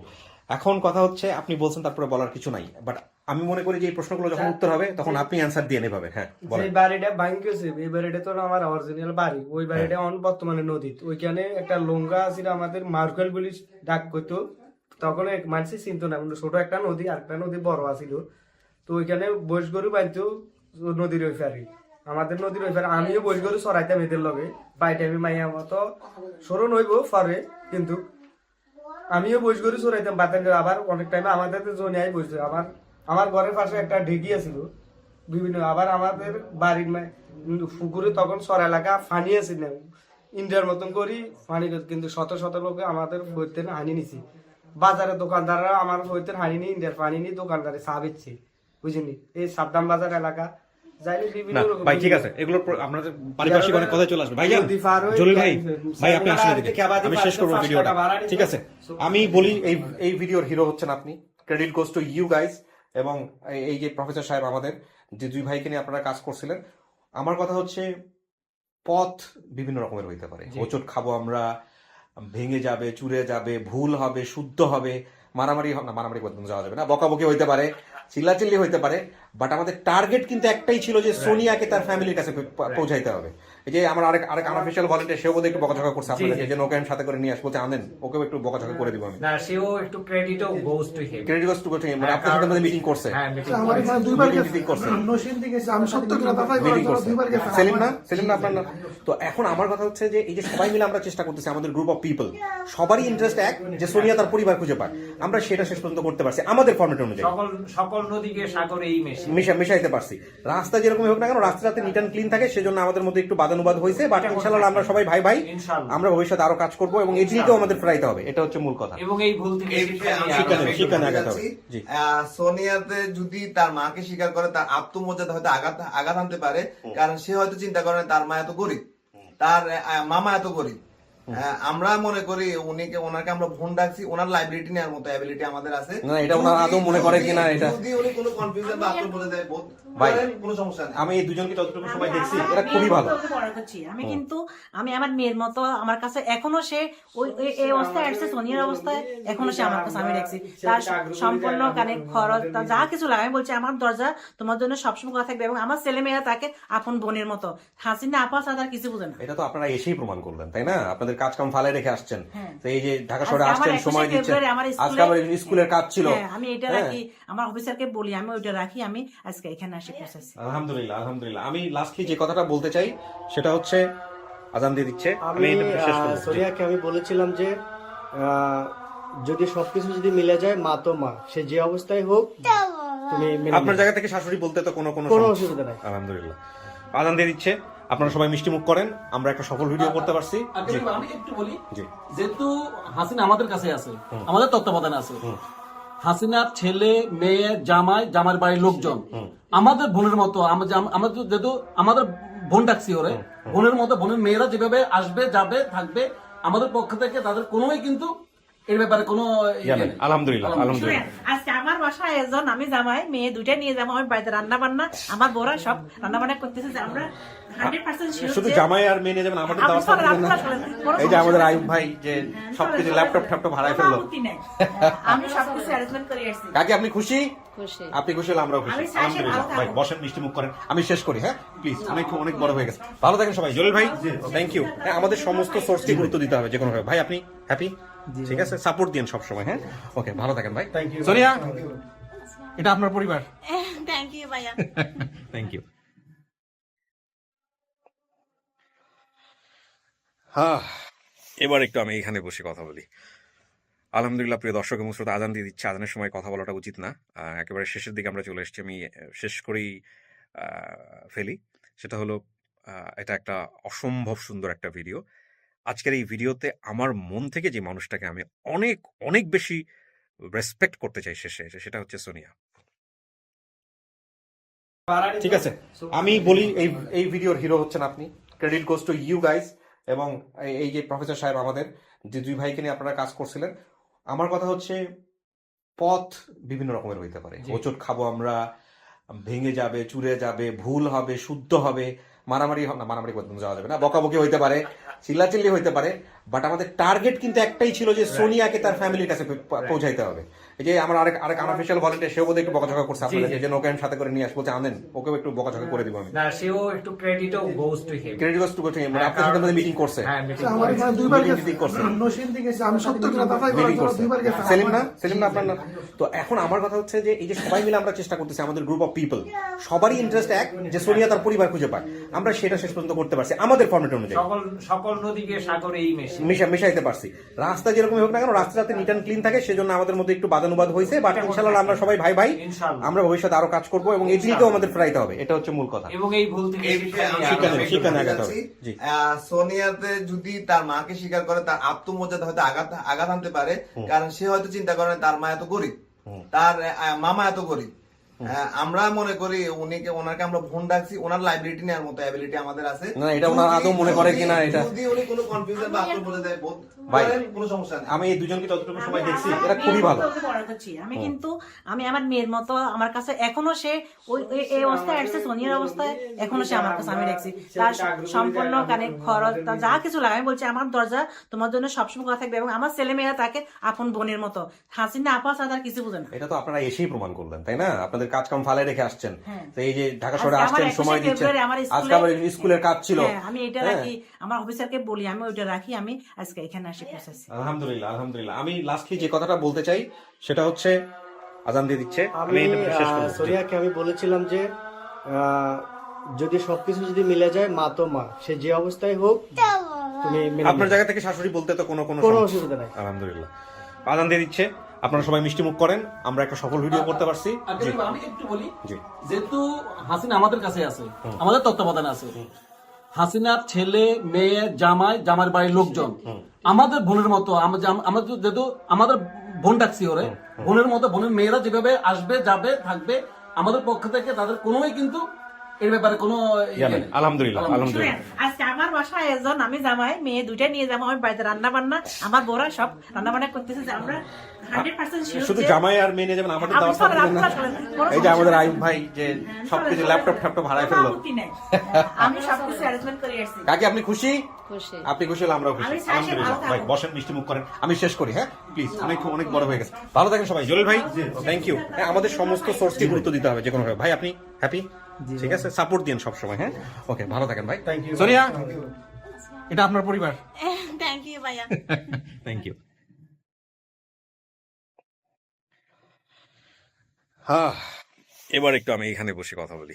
এখন কথা হচ্ছে, আপনি বলছেন তারপরে বলার কিছু নাই, বাট আমি মনে করি যে এই প্রশ্নগুলো যখন উত্তর হবে তখন আপনি অ্যান্সার দিয়ে নেবেন। হ্যাঁ বলেন। যে বাড়িটা ভাঙিয়েছে এই বাড়িটা তো আমার অরিজিনাল বাড়ি, ওই বাড়িটা বর্তমানে নদীত, ওইখানে একটা লঙ্গা আছিল আমাদের মার্কেল বলি ডাক করতো, তখন মানুষই চিনতো না, ছোট একটা নদী আর একটা নদী বড় আছিল, তো ওইখানে বৈশ গরু বাঁধতো নদীর ওই পারে, আমাদের নদীর ওই পারে আমিও বৈশ গরু চড়াইতাম এদের লগে বাইটে, আমি মাইয়া মতো স্মরণ হইব পরে, কিন্তু আমিও বৈশ গরু চড়াইতাম বাতান। আবার অনেক টাইমে আমাদের জনিয়াই বসতো, আমার ঘরের পাশে একটা ঢেকি আছিল বিভিন্ন, আবার আমাদের বাড়ির পুকুরে তখন সর এলাকা ফানি আছে না ইন্ডিয়ার মতন করি ফানি, কিন্তু শত শত লোকে আমাদের বইতেন হানি নিছি, বাজারে দোকানদাররা আমার বইতেন হানি নি, ইন্ডিয়ার পানি নিয়ে দোকানদারে চা বেচছে, বুঝিনি এই সাদ্দাম বাজার এলাকা যাইলে বিভিন্ন না রকম ভাই ঠিক আছে, এগুলো আপনাদের পারিপার্শ্বিক অনেক কথা চলে আসবে। ভাই জলিল ভাই, ভাই আপনি আসলে আমি শেষ করবো ভিডিওটা, ঠিক আছে? আমি বলি এই ভিডিওর হিরো হচ্ছেন আপনি, credit goes to you guys, এবং এই যে প্রফেসর সাহেব আমাদের যে দুই ভাইকে নিয়ে আপনারা কাজ করছিলেন। আমার কথা হচ্ছে, পথ বিভিন্ন রকমের হইতে পারে, হোঁচট খাবো আমরা, ভেঙে যাবে, চুরে যাবে, ভুল হবে, শুদ্ধ হবে, মারামারি হবে না, মারামারি করতে যাওয়া যাবে না, বকাবকি হইতে পারে, চিল্লাচিল্লি হইতে পারে, বাট আমাদের টার্গেট কিন্তু একটাই ছিল যে সোনিয়াকে তার ফ্যামিলির কাছে পৌঁছাইতে হবে। এই যে আমার আরেক আনঅফিশিয়াল ভলান্টিয়ার, সেও বোধহয় একটু বকাঝকা করছে আপনাদেরকে, যে ওকে আমি সাথে করে নিয়ে আসবো, আনেন ওকেও একটু বকাঝকা করে দিব আমি। না, সেও একটু ক্রেডিটও goes to him. Credit goes to him, মানে আপনার সাথে মিটিং করছে, হ্যাঁ, মিটিং আমার এখানে দুইবার মিটিং করছে, আমি সত্য করে তারপরে মিটিং করছে। দুইবার গেছি। সেলিম না আপনার না? তো এখন আমার কথা হচ্ছে যে এই যে সবাই মিলে আমরা চেষ্টা করতেছি, আমাদের গ্রুপ অফ পিপল সবারই ইন্টারেস্ট এক, যে সোনিয়া তার পরিবার খুঁজে পাক, আমরা সেটা শেষ পর্যন্ত করতে পারছি আমাদের ফরম্যাট অনুযায়ী, সকল নদীকে সাগরে এই মিশাইতে পারছি। রাস্তা যেরকম হোক না কেন, রাস্তাতে নিট অ্যান্ড ক্লিন থাকে, সেজন্য আমাদের মধ্যে একটু বাদানুবাদ হয়েছে, বাট ইনশাআল্লাহ আমরা সবাই ভাই ভাই, আমরা ভবিষ্যতে আরো কাজ করবো, এবং এই জিনিসটাও আমাদের ফেরাইতে হবে, এটা হচ্ছে মূল কথা। এবং এই ভুল থেকে শিক্ষা নিয়ে আগাতে হবে। জি, সোনিয়াতে যদি তার মাকে স্বীকার করে, তার আত্মমর্যাদা হয়তো আঘাত আনতে পারে, কারণ সে হয়তো চিন্তা করে তার মা এত গরিব, তার মামা এত গরিব। আমরা মনে করি ওনাকে আমরা ফোন ডাকছি, ওনার লাইব্রেরি নেওয়ার মতো অ্যাবিলিটি আমাদের আছে। না, এটা ওনার আদৌ মনে করে কিনা, এটা যদি উনি কোনো কনফিউশন বা আত্মবোধে দেয় ভাই, কোনো সমস্যা নেই। আমি এই দুজনকে যতটুকু সময় দেখছি এটা খুবই ভালো। আমি কিন্তু আমি আমার মেয়ের মতো আমার কাছে এখনো সে ওই এই অবস্থায় আসছে, সোনিয়ার অবস্থায় এখনো সে আমার কাছে আমি রাখছি, তার সম্পূর্ণ কানে খরচ যা কিছু লাগে, আমি বলছি আমার দরজা তোমার জন্য সবসময় খোলা থাকবে, এবং আমার ছেলে মেয়েরা তাকে আপন বোনের মতো, হাসিনা আপা ছাড়া তার কিছু বুঝে না। এটা তো আপনারা এসেই প্রমাণ করলেন, তাই না? আপনাদের কাজ কাম ফালাই রেখে আসছেন, তো এই যে ঢাকা শহরে আসছেন, সময় দিচ্ছেন, আজকে আমার স্কুলের কাজ ছিল, আমি এটা রাখি, আমার অফিসারকে বলি আমি ওইটা রাখি, আমি আজকে এখানে আসি পৌঁছেছি। আলহামদুলিল্লাহ আলহামদুলিল্লাহ। আমি লাস্টলি যে কথাটা বলতে চাই সেটা হচ্ছে, আজান দিয়ে দিচ্ছে, আমি সোনিয়াকে আমি বলেছিলাম যে যদি সবকিছু যদি মিলে যায়, মা তো মা, সে যে অবস্থায় হোক তুমি আপনার জায়গা থেকে শাশুড়ি বলতে তো কোনো অসুবিধা নাই। আলহামদুলিল্লাহ। আজান দিয়ে দিচ্ছে, আপনারা সবাই মিষ্টি মুখ করেন, আমরা একটা সফল ভিডিও করতে পারছি। আমি একটু বলি, যেহেতু হাসিনা আমাদের কাছে আছে, আমাদের তত্ত্বাবধানে আছে, হাসিনার ছেলে মেয়ে জামাইয়ের বাড়ির লোকজন আমাদের বোনের মতো, আমাদের যেহেতু আমাদের বোন ডাকছি ওরে, বোনের মতো বোনের মেয়েরা যেভাবে আসবে যাবে থাকবে, আমাদের পক্ষ থেকে তাদের কোনোই কিন্তু এর ব্যাপারে কোনো ইয়ে নেই। আলহামদুলিল্লাহ আলহামদুলিল্লাহ। শুনেন, আজকে আমার বাসায় একজন, আমি জামাই, মেয়ে দুইটা নিয়ে যাবো, আমি বাড়িতে রান্না বান্না, আমার বড়া সব রান্না বান্না করতেছে, যে আমরা 100% sure শুধু যে- জামাই আর মেয়ে নিয়ে যাবেন, আমাদের আপনি দাওয়াত চলেন, থাকবে না। আপনারা চলেন, কোনো এই যে আমাদের সমস্যা আইব ভাই যে সবকিছু ল্যাপটপ ট্যাপটপ হারাই কোনো ফেললো। আপত্তি নাই। আমি সবকিছু অ্যারেঞ্জমেন্ট করে আসছি। কাকি আপনি খুশি? খুশি। আপনি খুশি হলে আমরাও খুশি। আমি চাই সে আলহামদুলিল্লাহ। ভালো ভাই থাকুক। বসেন, মিষ্টি মুখ করেন, আমি শেষ করি। হ্যাঁ প্লিজ, অনেক বড় হয়ে গেছে। ভালো থাকেন সবাই। জলিল ভাই থ্যাংক ইউ। হ্যাঁ, আমাদের সমস্ত সোর্সকে গুরুত্ব দিতে হবে যে কোনো ভাবে। ভাই আপনি হ্যাপি? ঠিক আছে, সাপোর্ট দিন সব সময়। হ্যাঁ ওকে, ভালো থাকেন ভাই। থ্যাংক ইউ সোনিয়া, এটা আপনার পরিবার। থ্যাংক ইউ ভাইয়া। Thank you. হ্যাঁ, এবার একটু আমি এখানে বসে কথা বলি। আলহামদুলিল্লাহ, প্রিয় দর্শক এবং শ্রোতা, আজান দিয়ে দিচ্ছে। আজানের সময় কথা বলাটা উচিত না। একেবারে শেষের দিকে আমরা চলে এসেছি। আমি শেষ করেই ফেলি। সেটা হলো, এটা একটা অসম্ভব সুন্দর একটা ভিডিও। আজকের এই ভিডিওতে আমার মন থেকে যে মানুষটাকে আমি অনেক অনেক বেশি রেসপেক্ট করতে চাই শেষে এসে, সেটা হচ্ছে সোনিয়া। ঠিক আছে, আমি বলি এই ভিডিওর হিরো হচ্ছেন আপনি। Credit goes to you guys. এবং এই যে প্রফেসর সাহেব, আমাদের যে দুই ভাইকে নিয়ে আপনারা কাজ করছিলেন, আমার কথা হচ্ছে পথ বিভিন্ন রকমের হইতে পারে। হোঁচট খাবো আমরা, ভেঙে যাবে, চুরে যাবে, ভুল হবে, শুদ্ধ হবে, মারামারি হবে না, মারামারি করতে যাওয়া যাবে না, বকাবকি হইতে পারে, চিল্লাচিল্লি হইতে পারে, বাট আমাদের টার্গেট কিন্তু একটাই ছিল যে সোনিয়াকে তার ফ্যামিলির কাছে পৌঁছাইতে হবে। এই যে আমার আরেক আনঅফিশিয়াল ভলেন্টিয়ার, সেও বোধহয় একটু বকাঝকা করছে আপনাদের, যে ওকে আমি সাথে করে নিয়ে আসবো, বলছে আনেন, ওকেও একটু বকাঝকা করে দিব আমি। না, সেও একটু ক্রেডিটও goes to him. Credit goes to মানে আপনার সাথে আমাদের মিটিং করছে, হ্যাঁ, meeting আমার এখানে দুইবার গেছে, মিটিং করছে, নসিন্দি গেছে, আমি সত্য কিনা তাই মিটিং করার করছে। দুইবার গেছে। সেলিম না আপনার না? তো এখন আমার কথা হচ্ছে যে এই যে সবাই মিলে আমরা চেষ্টা করতেছি, আমাদের গ্রুপ অফ পিপল, সবারই ইন্টারেস্ট এক, যে সোনিয়া তার পরিবার খুঁজে পায়। আমরা সেটা শেষ পর্যন্ত করতে পারছি আমাদের ফর্মেট অনুযায়ী, সকল নদীকে সাগরে এই মেশে। মিশাইতে পারছি। রাস্তা যেরকম হোক না কেন, রাস্তাতে নিট অ্যান্ড ক্লিন থাকে, সেজন্য আমাদের মধ্যে একটু বাদানুবাদ হয়েছে, বাট ইনশাআল্লাহ আমরা সবাই ভাই ভাই, ইনশাআল্লাহ। আমরা ভবিষ্যতে আরো কাজ করবো, এবং এই দিনকেও আমাদের ফেরাইতে হবে। এটা হচ্ছে মূল কথা। এবং এই ভুল থেকে এই বিষয়ে আমি শিক্ষা নিয়ে আগাতে হবে। জি। সোনিয়াতে যদি তার মাকে স্বীকার করে, তার আত্মমর্যাদা হয়তো আঘাত আনতে পারে, কারণ সে হয়তো চিন্তা করে তার মা এত গরিব, তার মামা এত গরিব। আমরা মনে করি ওনাকে আমরা বোন ডাকছি, ওনার লাইব্রেরি নেওয়ার মতো অ্যাবিলিটি আমাদের আছে। না, এটা ওনার আদৌ মনে করে কিনা, এটা যদি উনি কোনো কনফিউশন বা আত্ম বলে দেয় বোধ, ভাই, কোনো সমস্যা নেই। আমি এই দুজনকে যতটুকু সময় দেখছি, এটা খুবই ভালো। আমি কিন্তু আমি আমার মেয়ের মতো, আমার কাছে এখনো সে এই অবস্থায় আসছে, সোনিয়ার অবস্থায় এখনো সে আমার কাছে আমি রাখছি। তার সম্পূর্ণ কানে খরচ, তার যা কিছু লাগে, আমি বলছি আমার দরজা তোমার জন্য সবসময় খোলা থাকবে, এবং আমার ছেলে মেয়েরা তাকে আপন বোনের মতো, হাসিনা আপা ছাড়া তার কিছু বুঝে না। এটা তো আপনারা এসেই প্রমাণ করলেন, তাই না? আপনাদের কাজ কাম ফালে রেখে আসছেন। হ্যাঁ। তো এই যে ঢাকা শহরে আজকে আমার আসছেন, 21 সময় দিচ্ছেন, ফেব্রুয়ারি আমার আজকে আমার স্কুলের কাজ ছিল। হ্যাঁ, আমি এটা রাখি, আমার অফিসারকে বলি আমি ওইটা রাখি, আমি আজকে এখানে আসি পৌঁছেছি। আলহামদুলিল্লাহ। আমি লাস্টলি যে কথাটা বলতে চাই সেটা হচ্ছে, আজান দিয়ে দিচ্ছে, আমি এটা শেষ করব। সোনিয়াকে আমি বলেছিলাম যে যদি সবকিছু যদি মিলে যায়, মা তো মা, সে যে অবস্থায় হোক তুমি মেনে আপনার নিও। জায়গা থেকে শাশুড়ি বলতে তো কোনো কোনো অসুবিধা নাই। আলহামদুলিল্লাহ। আজান দিয়ে দিচ্ছে, আপনারা সবাই মিষ্টি মুখ করেন, আমরা একটা সফল ভিডিও করতে পারছি। আর জি। আমি একটু বলি, জি। যেহেতু হাসিনা আমাদের কাছে আছে, আমাদের তত্ত্বাবধানে আছে, হাসিনার ছেলে মেয়ে জামার বাড়ির লোকজন আমাদের বোনের মতো, আমরা যেহেতু আমাদের বোন ডাকছি ওরে, বোনের মতো বোনের মেয়েরা যেভাবে আসবে যাবে থাকবে, আমাদের পক্ষ থেকে তাদের কোনোই কিন্তু এর ব্যাপারে কোনো ইয়ে নেই। আলহামদুলিল্লাহ। শুনেন, আজকে আমার বাসায় একজন, আমি জামাই, মেয়ে দুইটা নিয়ে যাবো, আমি বাড়িতে রান্না বান্না, আমার বড়া সব রান্না বান্না করতেছে, যে আমরা 100% sure শুধু যে- জামাই আর মেয়ে নিয়ে যাবেন, আমাদের আপনি দাওয়াত চলেন, থাকবে না। আপনারা চলেন, কোনো এই যে আমাদের সমস্যা আইব ভাই যে সবকিছু ল্যাপটপ ট্যাপটপ হারাই কোনো ফেললো। আপত্তি নাই। আমি সবকিছু অ্যারেঞ্জমেন্ট করে আসছি। কাকি আপনি খুশি? খুশি। আপনি খুশি হলে আমরাও খুশি। আমি চাই সে আলহামদুলিল্লাহ। ভালো ভাই থাকুক। বসেন, মিষ্টি মুখ করেন, আমি শেষ করি। হ্যাঁ প্লিজ, অনেক বড় হয়ে গেছে। ভালো থাকেন সবাই। জলিল ভাই থ্যাংক ইউ। হ্যাঁ, আমাদের সমস্ত সোর্সকে গুরুত্ব দিতে হবে যে কোনো ভাবে। ভাই আপনি হ্যাপি? ঠিক আছে, সাপোর্ট দিন সব সময়। হ্যাঁ ওকে, ভালো থাকেন ভাই। থ্যাংক ইউ সোনিয়া, এটা আপনার পরিবার। থ্যাংক ইউ ভাইয়া। Thank you. হ্যাঁ, এবার একটু আমি এখানে বসে কথা বলি।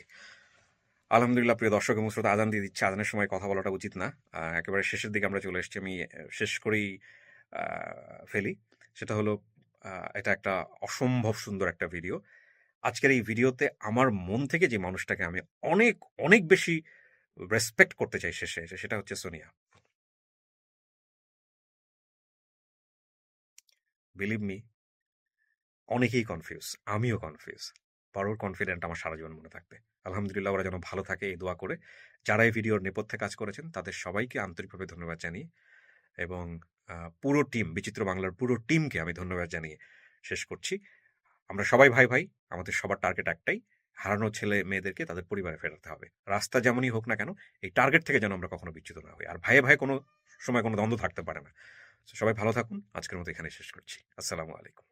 আলহামদুলিল্লাহ, প্রিয় দর্শক এবং শ্রোতা, আজান দিয়ে দিচ্ছে। আজানের সময় কথা বলাটা উচিত না। একেবারে শেষের দিকে আমরা চলে এসেছি। আমি শেষ করেই ফেলি। সেটা হলো, এটা একটা অসম্ভব সুন্দর একটা ভিডিও। আজকের এই ভিডিওতে আমার মন থেকে যে মানুষটাকে আমি অনেক অনেক বেশি রেসপেক্ট করতে চাই শেষে এসে, সেটা হচ্ছে সোনিয়া। বিলিভ মি, অনেকেই কনফিউজ, আমিও কনফিউজ। বড় কনফিডেন্ট আমার সারা জীবন মনে থাকবে। আলহামদুলিল্লাহ, ওরা যেন ভালো থাকে এই দোয়া করে। যারা এই ভিডিওর নেপথ্যে কাজ করেছেন তাদের সবাইকে আন্তরিকভাবে ধন্যবাদ জানিয়ে এবং পুরো টিম, বিচিত্র বাংলার পুরো টিমকে আমি ধন্যবাদ জানিয়ে শেষ করছি। আমরা সবাই ভাই ভাই, আমাদের সবার টার্গেট একটাই, হারানো ছেলে মেয়েদেরকে তাদের পরিবারে ফেরাতে হবে। রাস্তা যেমনই হোক না কেন, এই টার্গেট থেকে যেন আমরা কখনো বিচ্যুত না হই। আর ভাইয়ে ভাই কোনো সময় কোনো দ্বন্দ্ব থাকতে পারে না। সবাই ভালো থাকুন। আজকের মতো এখানে শেষ করছি। আসসালামু আলাইকুম।